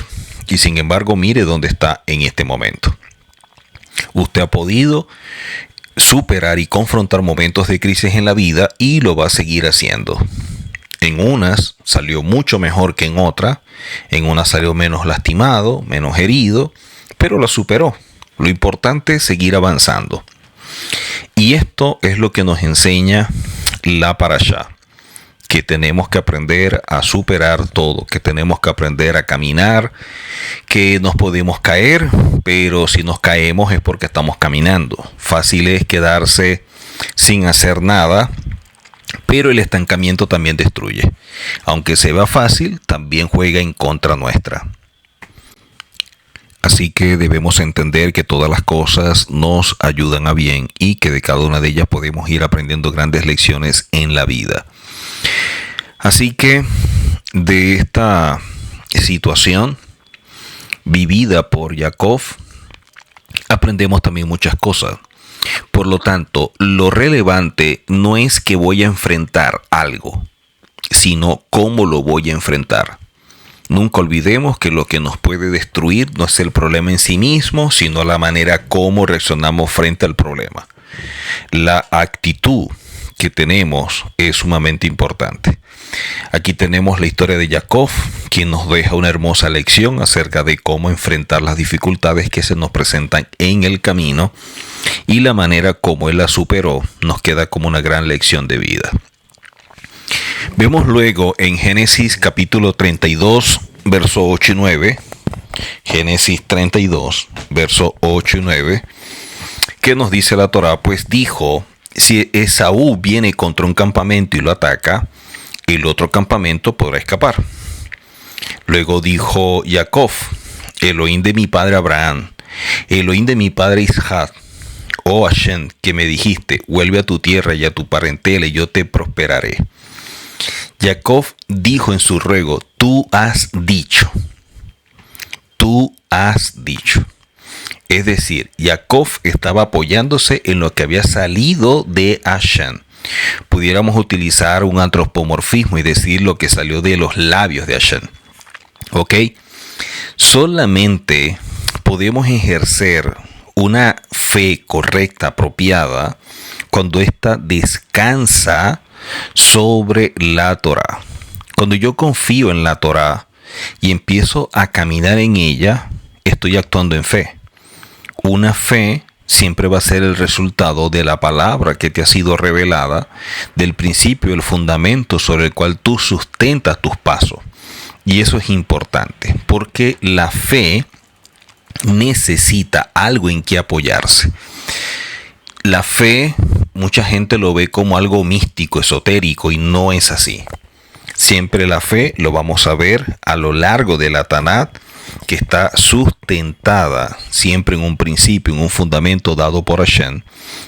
y sin embargo mire dónde está en este momento. Usted ha podido superar y confrontar momentos de crisis en la vida y lo va a seguir haciendo. En unas salió mucho mejor que en otras, en unas salió menos lastimado, menos herido, pero la superó. Lo importante es seguir avanzando. Y esto es lo que nos enseña la Parashá, que tenemos que aprender a superar todo, que tenemos que aprender a caminar, que nos podemos caer, pero si nos caemos es porque estamos caminando. Fácil es quedarse sin hacer nada, pero el estancamiento también destruye. Aunque se vea fácil, también juega en contra nuestra. Así que debemos entender que todas las cosas nos ayudan a bien y que de cada una de ellas podemos ir aprendiendo grandes lecciones en la vida. Así que de esta situación vivida por Jacob, aprendemos también muchas cosas. Por lo tanto, lo relevante no es que voy a enfrentar algo, sino cómo lo voy a enfrentar. Nunca olvidemos que lo que nos puede destruir no es el problema en sí mismo, sino la manera como reaccionamos frente al problema. La actitud que tenemos es sumamente importante. Aquí tenemos la historia de Jacob, quien nos deja una hermosa lección acerca de cómo enfrentar las dificultades que se nos presentan en el camino, y la manera como él la superó nos queda como una gran lección de vida. Vemos luego en Génesis capítulo 32, verso 8 y 9, Génesis 32, verso 8 y 9, que nos dice la Torá: pues dijo, si Esaú viene contra un campamento y lo ataca, el otro campamento podrá escapar. Luego dijo Jacob: Elohim de mi padre Abraham, Elohim de mi padre Isaac, oh Hashem, que me dijiste, vuelve a tu tierra y a tu parentela y yo te prosperaré. Jacob dijo en su ruego: tú has dicho. Tú has dicho. Es decir, Jacob estaba apoyándose en lo que había salido de Hashem. Pudiéramos utilizar un antropomorfismo y decir lo que salió de los labios de Hashem. ¿Ok? Solamente podemos ejercer una fe correcta, apropiada, cuando ésta descansa sobre la Torá. Cuando yo confío en la Torá y empiezo a caminar en ella, estoy actuando en fe. Una fe siempre va a ser el resultado de la palabra que te ha sido revelada, del principio, el fundamento sobre el cual tú sustentas tus pasos. Y eso es importante, porque la fe necesita algo en que apoyarse. La fe, mucha gente lo ve como algo místico, esotérico, y no es así. Siempre la fe lo vamos a ver a lo largo de la Tanat, que está sustentada siempre en un principio, en un fundamento dado por Hashem,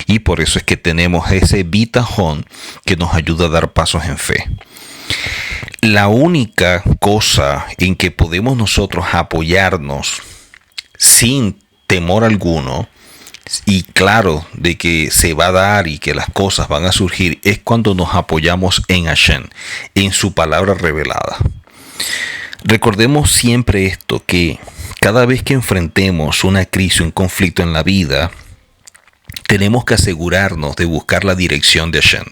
y por eso es que tenemos ese bitajón que nos ayuda a dar pasos en fe. La única cosa en que podemos nosotros apoyarnos sin temor alguno, y claro de que se va a dar y que las cosas van a surgir, es cuando nos apoyamos en Hashem, en su palabra revelada. Recordemos siempre esto, que cada vez que enfrentemos una crisis, un conflicto en la vida, tenemos que asegurarnos de buscar la dirección de Hashem.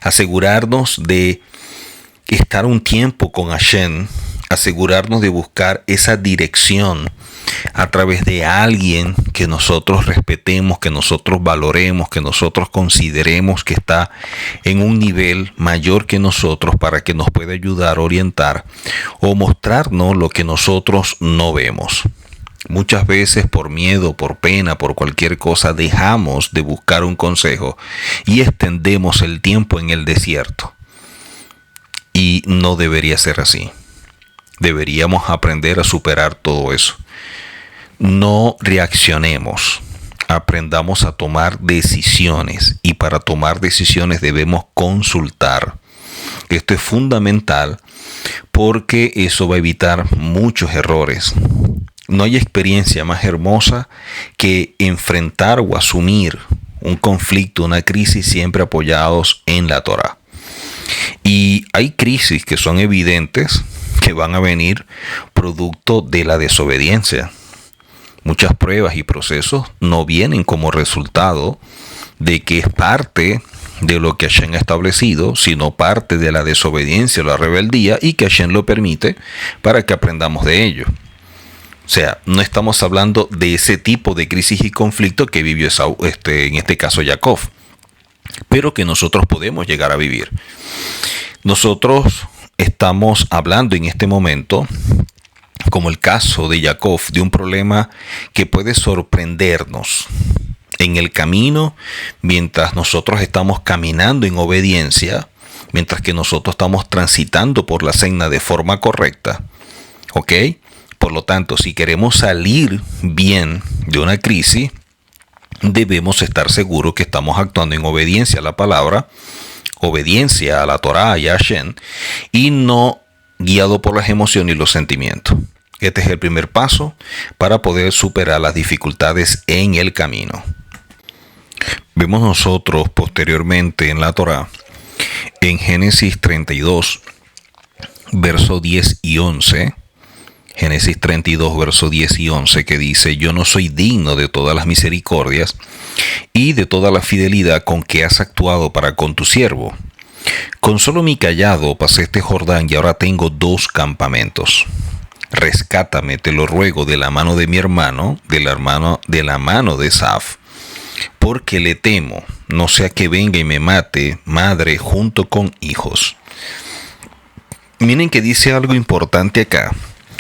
Asegurarnos de estar un tiempo con Hashem, asegurarnos de buscar esa dirección a través de alguien que nosotros respetemos, que nosotros valoremos, que nosotros consideremos que está en un nivel mayor que nosotros, para que nos pueda ayudar, orientar o mostrarnos lo que nosotros no vemos. Muchas veces por miedo, por pena, por cualquier cosa, dejamos de buscar un consejo y extendemos el tiempo en el desierto. Y no debería ser así. Deberíamos aprender a superar todo eso. No reaccionemos, aprendamos a tomar decisiones, y para tomar decisiones debemos consultar. Esto es fundamental porque eso va a evitar muchos errores. No hay experiencia más hermosa que enfrentar o asumir un conflicto, una crisis, siempre apoyados en la Torá. Y hay crisis que son evidentes, que van a venir producto de la desobediencia. Muchas pruebas y procesos no vienen como resultado de que es parte de lo que Hashem ha establecido, sino parte de la desobediencia o la rebeldía, y que Hashem lo permite para que aprendamos de ello. O sea, no estamos hablando de ese tipo de crisis y conflicto que vivió en este caso Jacob, pero que nosotros podemos llegar a vivir. Nosotros estamos hablando en este momento, como el caso de Jacob, de un problema que puede sorprendernos en el camino mientras nosotros estamos caminando en obediencia, mientras que nosotros estamos transitando por la senda de forma correcta. ¿Ok? Por lo tanto, si queremos salir bien de una crisis, debemos estar seguros que estamos actuando en obediencia a la palabra, obediencia a la Torá y a Hashem, y no guiado por las emociones y los sentimientos. Este es el primer paso para poder superar las dificultades en el camino. Vemos nosotros posteriormente en la Torá, en Génesis 32, verso 10 y 11, Génesis 32, verso 10 y 11, que dice: yo no soy digno de todas las misericordias y de toda la fidelidad con que has actuado para con tu siervo. Con solo mi cayado pasé este Jordán y ahora tengo 2 campamentos. Rescátame, te lo ruego, de la mano de mi hermano, de la mano de Esaf, porque le temo, no sea que venga y me mate, madre junto con hijos. Miren que dice algo importante acá,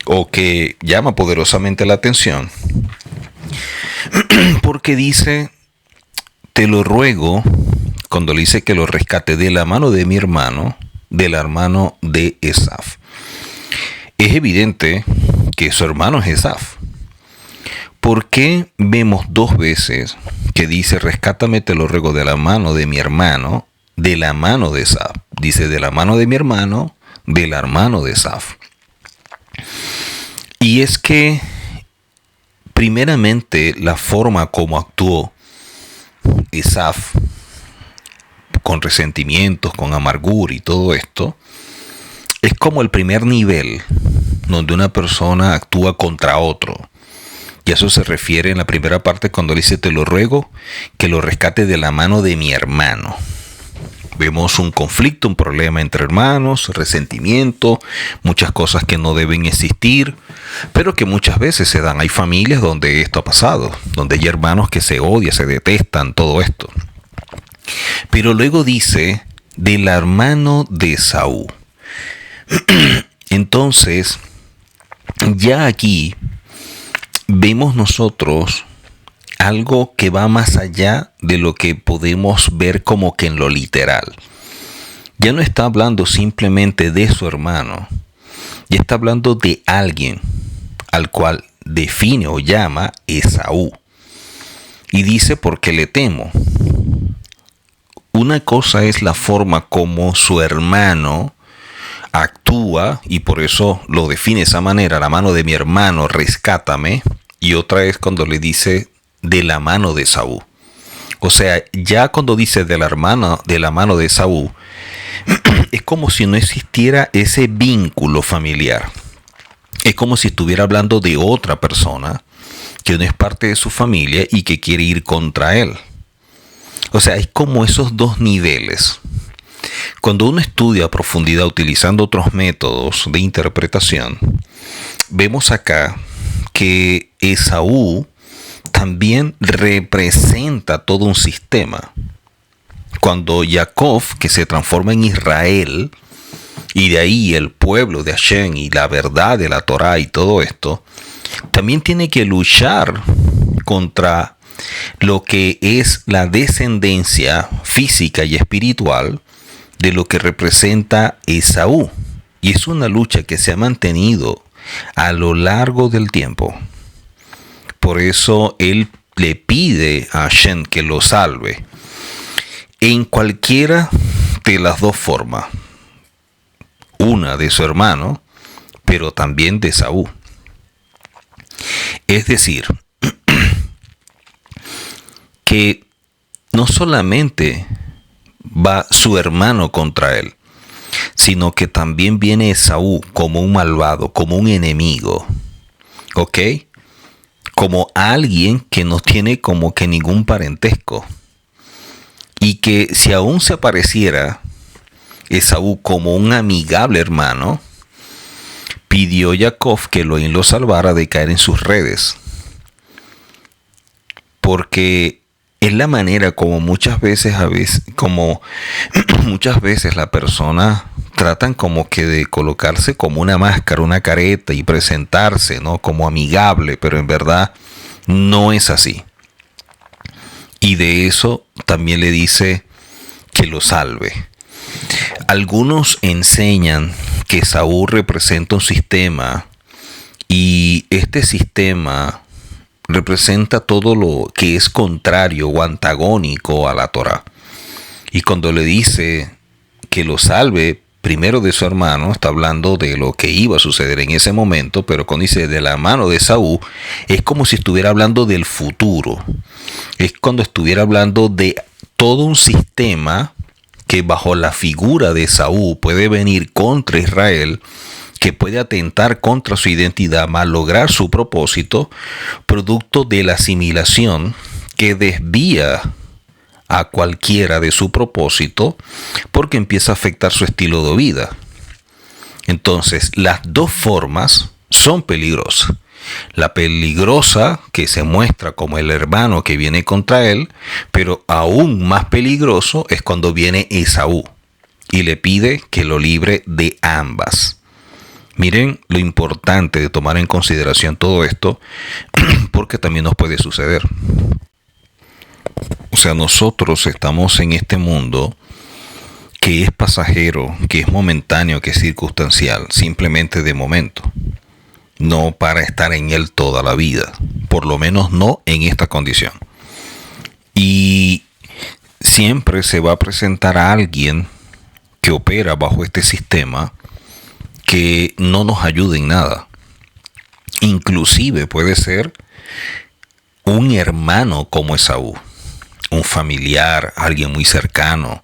o que llama poderosamente la atención, porque dice, te lo ruego, cuando le dice que lo rescate de la mano de mi hermano, del hermano de Esaf. Es evidente que su hermano es Esaf. ¿Por qué vemos 2 veces que dice, rescátame, te lo ruego, de la mano de mi hermano, de la mano de Esaf? Dice, de la mano de mi hermano, del hermano de Esaf. Y es que, primeramente, la forma como actuó Esaf, con resentimientos, con amargura y todo esto, es como el primer nivel donde una persona actúa contra otro. Y eso se refiere en la primera parte cuando dice, te lo ruego que lo rescate de la mano de mi hermano. Vemos un conflicto, un problema entre hermanos, resentimiento, muchas cosas que no deben existir, pero que muchas veces se dan. Hay familias donde esto ha pasado, donde hay hermanos que se odian, se detestan, todo esto. Pero luego dice, del hermano de Esaú. Entonces, ya aquí vemos nosotros algo que va más allá de lo que podemos ver como que en lo literal. Ya no está hablando simplemente de su hermano, ya está hablando de alguien al cual define o llama Esaú. Y dice, porque le temo. Una cosa es la forma como su hermano actúa, y por eso lo define de esa manera, la mano de mi hermano, rescátame. Y otra es cuando le dice, de la mano de Esaú. O sea, ya cuando dice de la mano de Esaú, es como si no existiera ese vínculo familiar. Es como si estuviera hablando de otra persona que no es parte de su familia y que quiere ir contra él. O sea, es como esos 2 niveles. Cuando uno estudia a profundidad utilizando otros métodos de interpretación, vemos acá que Esaú también representa todo un sistema. Cuando Jacob, que se transforma en Israel, y de ahí el pueblo de Hashem y la verdad de la Torá y todo esto, también tiene que luchar contra lo que es la descendencia física y espiritual de lo que representa Esaú. Y es una lucha que se ha mantenido a lo largo del tiempo. Por eso él le pide a Hashem que lo salve en cualquiera de las 2 formas. Una de su hermano, pero también de Esaú. Es decir, que no solamente va su hermano contra él, sino que también viene Esaú como un malvado, como un enemigo. ¿Ok? Como alguien que no tiene como que ningún parentesco. Y que si aún se apareciera Esaú como un amigable hermano, pidió Jacob que Elohim lo salvara de caer en sus redes. Porque es la manera como muchas veces la persona tratan como que de colocarse como una máscara, una careta y presentarse, ¿no? Como amigable, pero en verdad no es así. Y de eso también le dice que lo salve. Algunos enseñan que Esaú representa un sistema y este sistema representa todo lo que es contrario o antagónico a la Torá. Y cuando le dice que lo salve primero de su hermano, está hablando de lo que iba a suceder en ese momento, pero cuando dice de la mano de Esaú, es como si estuviera hablando del futuro. Es cuando estuviera hablando de todo un sistema que bajo la figura de Esaú puede venir contra Israel, que puede atentar contra su identidad, malograr su propósito, producto de la asimilación que desvía a cualquiera de su propósito porque empieza a afectar su estilo de vida. Entonces, las dos formas son peligrosas. La peligrosa, que se muestra como el hermano que viene contra él, pero aún más peligroso es cuando viene Esaú y le pide que lo libre de ambas. Miren lo importante de tomar en consideración todo esto, porque también nos puede suceder. O sea, nosotros estamos en este mundo que es pasajero, que es momentáneo, que es circunstancial, simplemente de momento. No para estar en él toda la vida, por lo menos no en esta condición. Y siempre se va a presentar a alguien que opera bajo este sistema que no nos ayude en nada. Inclusive puede ser un hermano como Esaú, un familiar, alguien muy cercano,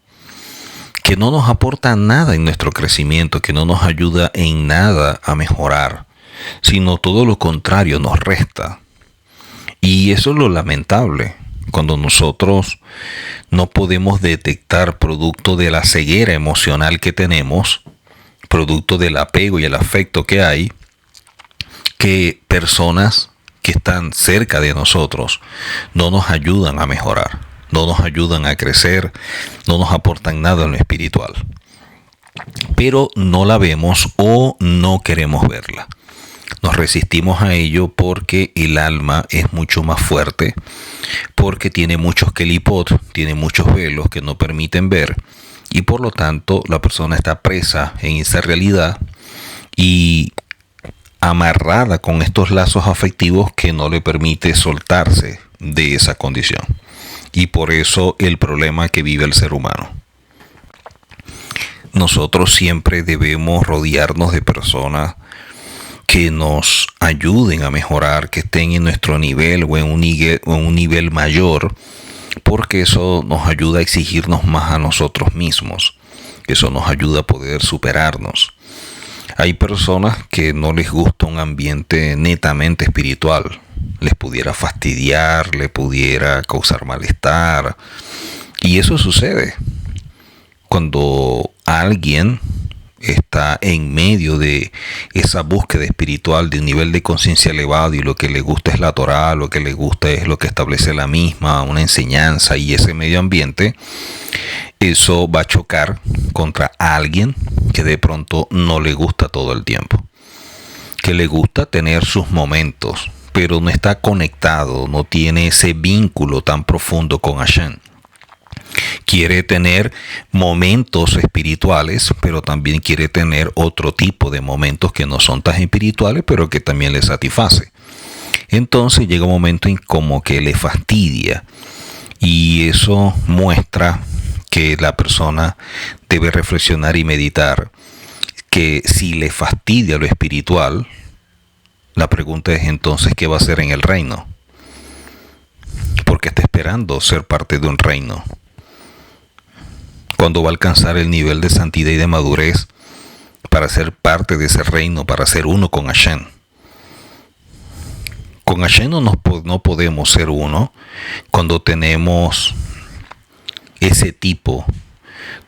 que no nos aporta nada en nuestro crecimiento, que no nos ayuda en nada a mejorar, sino todo lo contrario, nos resta. Y eso es lo lamentable, cuando nosotros no podemos detectar, producto de la ceguera emocional que tenemos, producto del apego y el afecto que hay, que personas que están cerca de nosotros no nos ayudan a mejorar, no nos ayudan a crecer, no nos aportan nada en lo espiritual. Pero no la vemos o no queremos verla. Nos resistimos a ello porque el alma es mucho más fuerte, porque tiene muchos kelipot, tiene muchos velos que no permiten ver, y por lo tanto la persona está presa en esa realidad y amarrada con estos lazos afectivos que no le permite soltarse de esa condición. Y por eso el problema que vive el ser humano. Nosotros siempre debemos rodearnos de personas que nos ayuden a mejorar, que estén en nuestro nivel o en un nivel mayor, porque eso nos ayuda a exigirnos más a nosotros mismos. Eso nos ayuda a poder superarnos. Hay personas que no les gusta un ambiente netamente espiritual. Les pudiera fastidiar, le pudiera causar malestar. Y eso sucede cuando alguien está en medio de esa búsqueda espiritual de un nivel de conciencia elevado y lo que le gusta es la Torá, lo que le gusta es lo que establece la misma, una enseñanza y ese medio ambiente. Eso va a chocar contra alguien que de pronto no le gusta todo el tiempo, que le gusta tener sus momentos, pero no está conectado, no tiene ese vínculo tan profundo con Hashem. Quiere tener momentos espirituales, pero también quiere tener otro tipo de momentos que no son tan espirituales, pero que también le satisface. Entonces llega un momento en como que le fastidia, y eso muestra que la persona debe reflexionar y meditar que si le fastidia lo espiritual, la pregunta es entonces ¿qué va a hacer en el reino? Porque está esperando ser parte de un reino. ¿Cuándo va a alcanzar el nivel de santidad y de madurez para ser parte de ese reino, para ser uno con Hashem? Con Hashem no podemos ser uno cuando tenemos ese tipo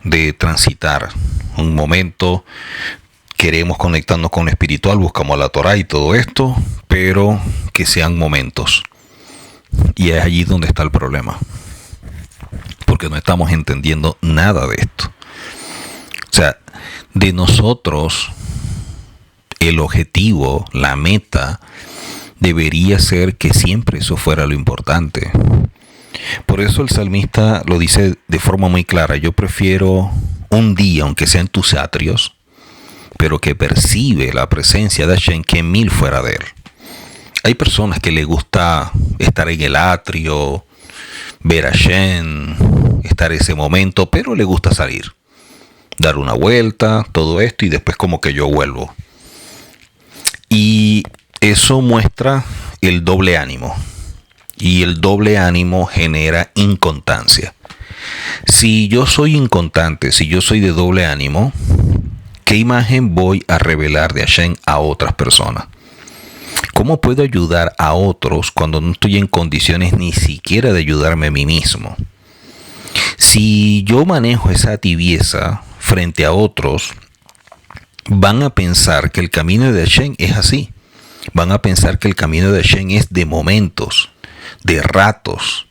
de transitar. Un momento queremos conectarnos con lo espiritual, buscamos la Torah y todo esto, pero que sean momentos. Y es allí donde está el problema, porque no estamos entendiendo nada de esto. O sea, de nosotros, el objetivo, la meta, debería ser que siempre eso fuera lo importante. Por eso el salmista lo dice de forma muy clara: yo prefiero un día, aunque sea en tus atrios, pero que percibe la presencia de Hashem, que 1000 fuera de él. Hay personas que les gusta estar en el atrio, ver a Hashem, estar en ese momento, pero le gusta salir, dar una vuelta, todo esto, y después como que yo vuelvo. Y eso muestra el doble ánimo. Y el doble ánimo genera inconstancia. Si yo soy inconstante, si yo soy de doble ánimo, ¿qué imagen voy a revelar de Hashem a otras personas? ¿Cómo puedo ayudar a otros cuando no estoy en condiciones ni siquiera de ayudarme a mí mismo? Si yo manejo esa tibieza frente a otros, van a pensar que el camino de Hashem es así. Van a pensar que el camino de Hashem es de momentos, de ratos,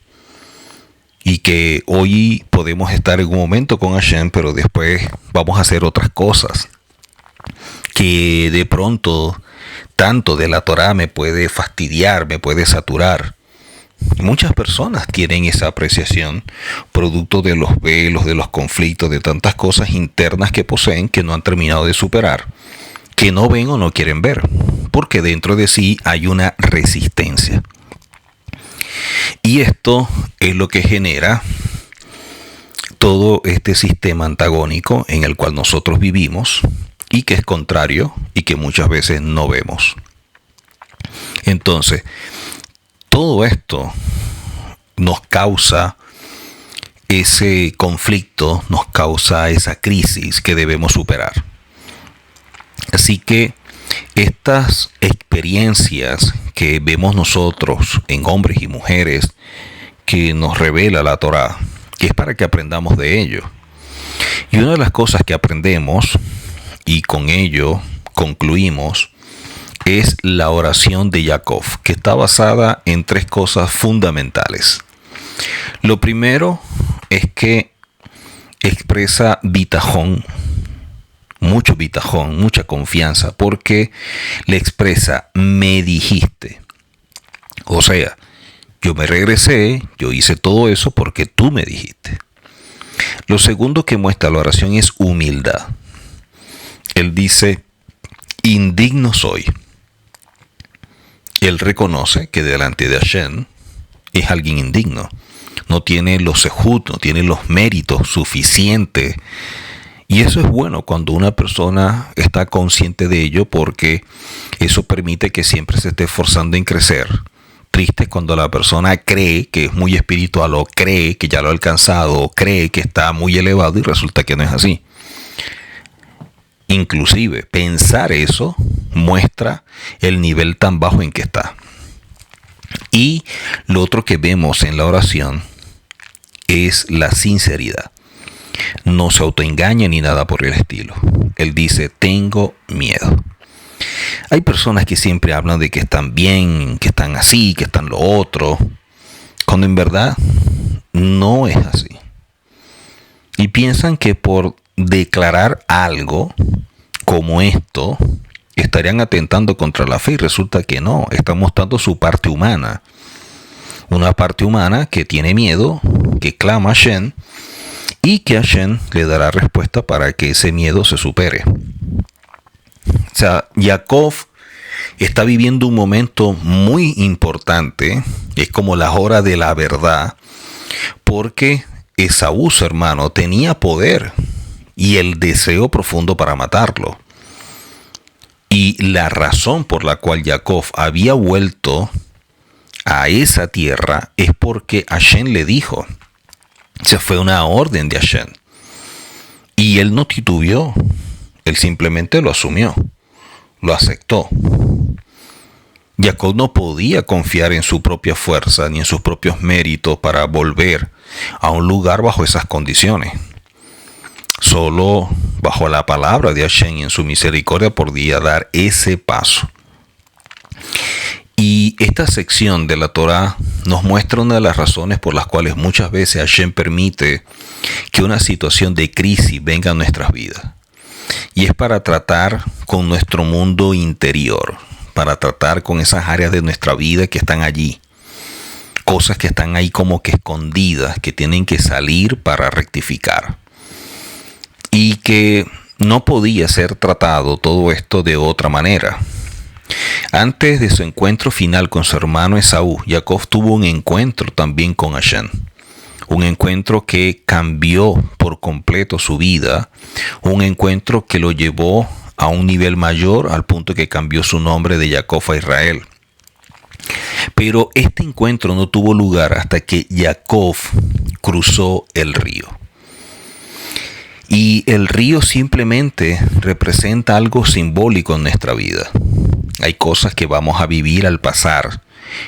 y que hoy podemos estar en un momento con Hashem, pero después vamos a hacer otras cosas, que de pronto tanto de la Torah me puede fastidiar, me puede saturar. Muchas personas tienen esa apreciación producto de los velos, de los conflictos, de tantas cosas internas que poseen que no han terminado de superar, que no ven o no quieren ver, porque dentro de sí hay una resistencia. Y esto es lo que genera todo este sistema antagónico en el cual nosotros vivimos y que es contrario y que muchas veces no vemos. Entonces, todo esto nos causa ese conflicto, nos causa esa crisis que debemos superar. Así que estas experiencias que vemos nosotros en hombres y mujeres que nos revela la Torá, que es para que aprendamos de ello. Y una de las cosas que aprendemos, y con ello concluimos, es la oración de Jacob, que está basada en 3 cosas fundamentales. Lo primero es que expresa bitajón, mucho bitajón, mucha confianza, porque le expresa: me dijiste. O sea, yo me regresé, yo hice todo eso porque tú me dijiste. Lo segundo que muestra la oración es humildad. Él dice: indigno soy. Él reconoce que delante de Hashem es alguien indigno. No tiene los sehut, no tiene los méritos suficientes. Y eso es bueno cuando una persona está consciente de ello, porque eso permite que siempre se esté esforzando en crecer. Triste cuando la persona cree que es muy espiritual, o cree que ya lo ha alcanzado, o cree que está muy elevado y resulta que no es así. Inclusive pensar eso muestra el nivel tan bajo en que está. Y lo otro que vemos en la oración es la sinceridad. No se autoengaña ni nada por el estilo. Él dice: tengo miedo. Hay personas que siempre hablan de que están bien, que están así, que están lo otro, cuando en verdad no es así. Y piensan que por declarar algo como esto estarían atentando contra la fe, y resulta que no, están mostrando su parte humana. Una parte humana que tiene miedo, que clama a Hashem, y que Hashem le dará respuesta para que ese miedo se supere. O sea, Jacob está viviendo un momento muy importante, es como la hora de la verdad, porque Esaú, su hermano, tenía poder y el deseo profundo para matarlo. Y la razón por la cual Jacob había vuelto a esa tierra es porque Hashem le dijo. Se fue una orden de Hashem. Y él no titubeó. Él simplemente lo asumió. Lo aceptó. Jacob no podía confiar en su propia fuerza ni en sus propios méritos para volver a un lugar bajo esas condiciones. Solo bajo la palabra de Hashem y en su misericordia podía dar ese paso. Y esta sección de la Torá nos muestra una de las razones por las cuales muchas veces Hashem permite que una situación de crisis venga a nuestras vidas. Y es para tratar con nuestro mundo interior, para tratar con esas áreas de nuestra vida que están allí. Cosas que están ahí como que escondidas, que tienen que salir para rectificar. Y que no podía ser tratado todo esto de otra manera. Antes de su encuentro final con su hermano Esaú, Jacob tuvo un encuentro también con Hashem. Un encuentro que cambió por completo su vida. Un encuentro que lo llevó a un nivel mayor al punto que cambió su nombre de Jacob a Israel. Pero este encuentro no tuvo lugar hasta que Jacob cruzó el río. Y el río simplemente representa algo simbólico en nuestra vida. Hay cosas que vamos a vivir al pasar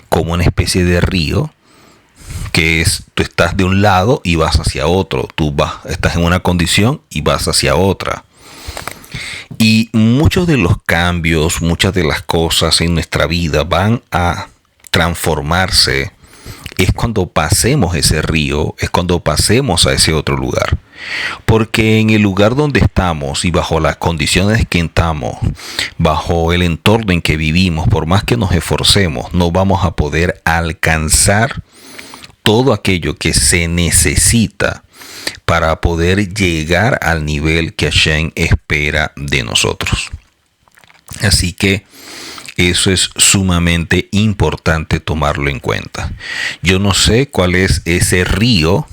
como una especie de río, que es, tú estás de un lado y vas hacia otro, estás en una condición y vas hacia otra. Y muchos de los cambios, muchas de las cosas en nuestra vida van a transformarse. Es cuando pasemos ese río, es cuando pasemos a ese otro lugar. Porque en el lugar donde estamos y bajo las condiciones que estamos, bajo el entorno en que vivimos, por más que nos esforcemos, no vamos a poder alcanzar todo aquello que se necesita para poder llegar al nivel que Hashem espera de nosotros. Así que eso es sumamente importante tomarlo en cuenta. Yo no sé cuál es ese río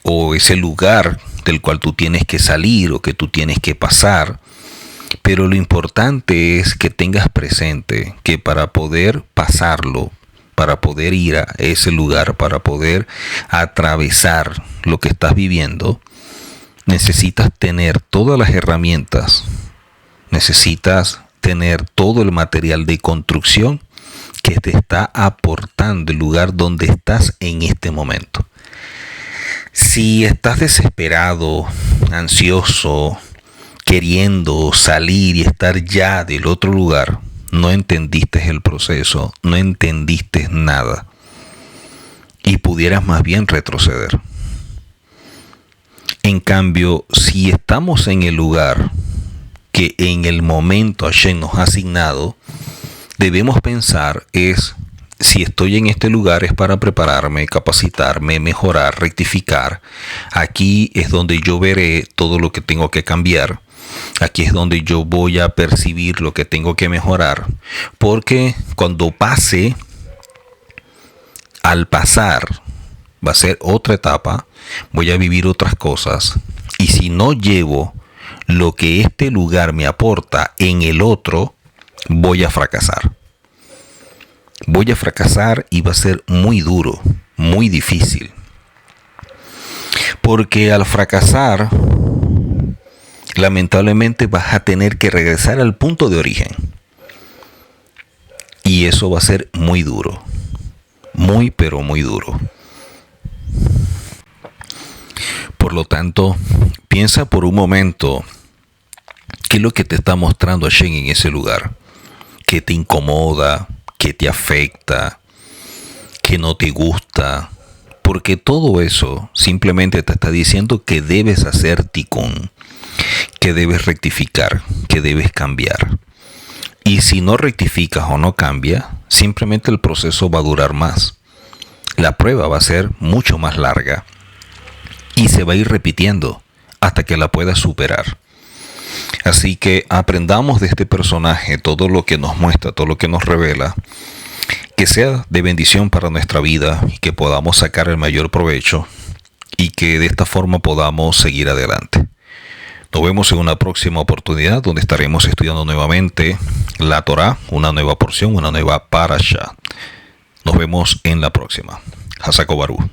o ese lugar del cual tú tienes que salir o que tú tienes que pasar, pero lo importante es que tengas presente que para poder pasarlo, para poder ir a ese lugar, para poder atravesar lo que estás viviendo, necesitas tener todas las herramientas, necesitas tener todo el material de construcción que te está aportando el lugar donde estás en este momento. Si estás desesperado, ansioso, queriendo salir y estar ya del otro lugar, no entendiste el proceso, no entendiste nada y pudieras más bien retroceder. En cambio, si estamos en el lugar que en el momento Hashem nos ha asignado, debemos pensar si estoy en este lugar es para prepararme, capacitarme, mejorar, rectificar. Aquí es donde yo veré todo lo que tengo que cambiar. Aquí es donde yo voy a percibir lo que tengo que mejorar. Porque cuando pase, al pasar, va a ser otra etapa. Voy a vivir otras cosas. Y si no llevo lo que este lugar me aporta en el otro, voy a fracasar. Voy a fracasar y va a ser muy duro, muy difícil. Porque al fracasar, lamentablemente vas a tener que regresar al punto de origen. Y eso va a ser muy duro. Muy, pero muy duro. Por lo tanto, piensa por un momento qué es lo que te está mostrando Hashem en ese lugar. ¿Qué te incomoda? ¿Qué te afecta? ¿Qué no te gusta? Porque todo eso simplemente te está diciendo que debes hacer tikkun, que debes rectificar, que debes cambiar. Y si no rectificas o no cambias, simplemente el proceso va a durar más. La prueba va a ser mucho más larga y se va a ir repitiendo hasta que la puedas superar. Así que aprendamos de este personaje todo lo que nos muestra, todo lo que nos revela, que sea de bendición para nuestra vida y que podamos sacar el mayor provecho y que de esta forma podamos seguir adelante. Nos vemos en una próxima oportunidad donde estaremos estudiando nuevamente la Torá, una nueva porción, una nueva parasha. Nos vemos en la próxima. Hasako Baruch.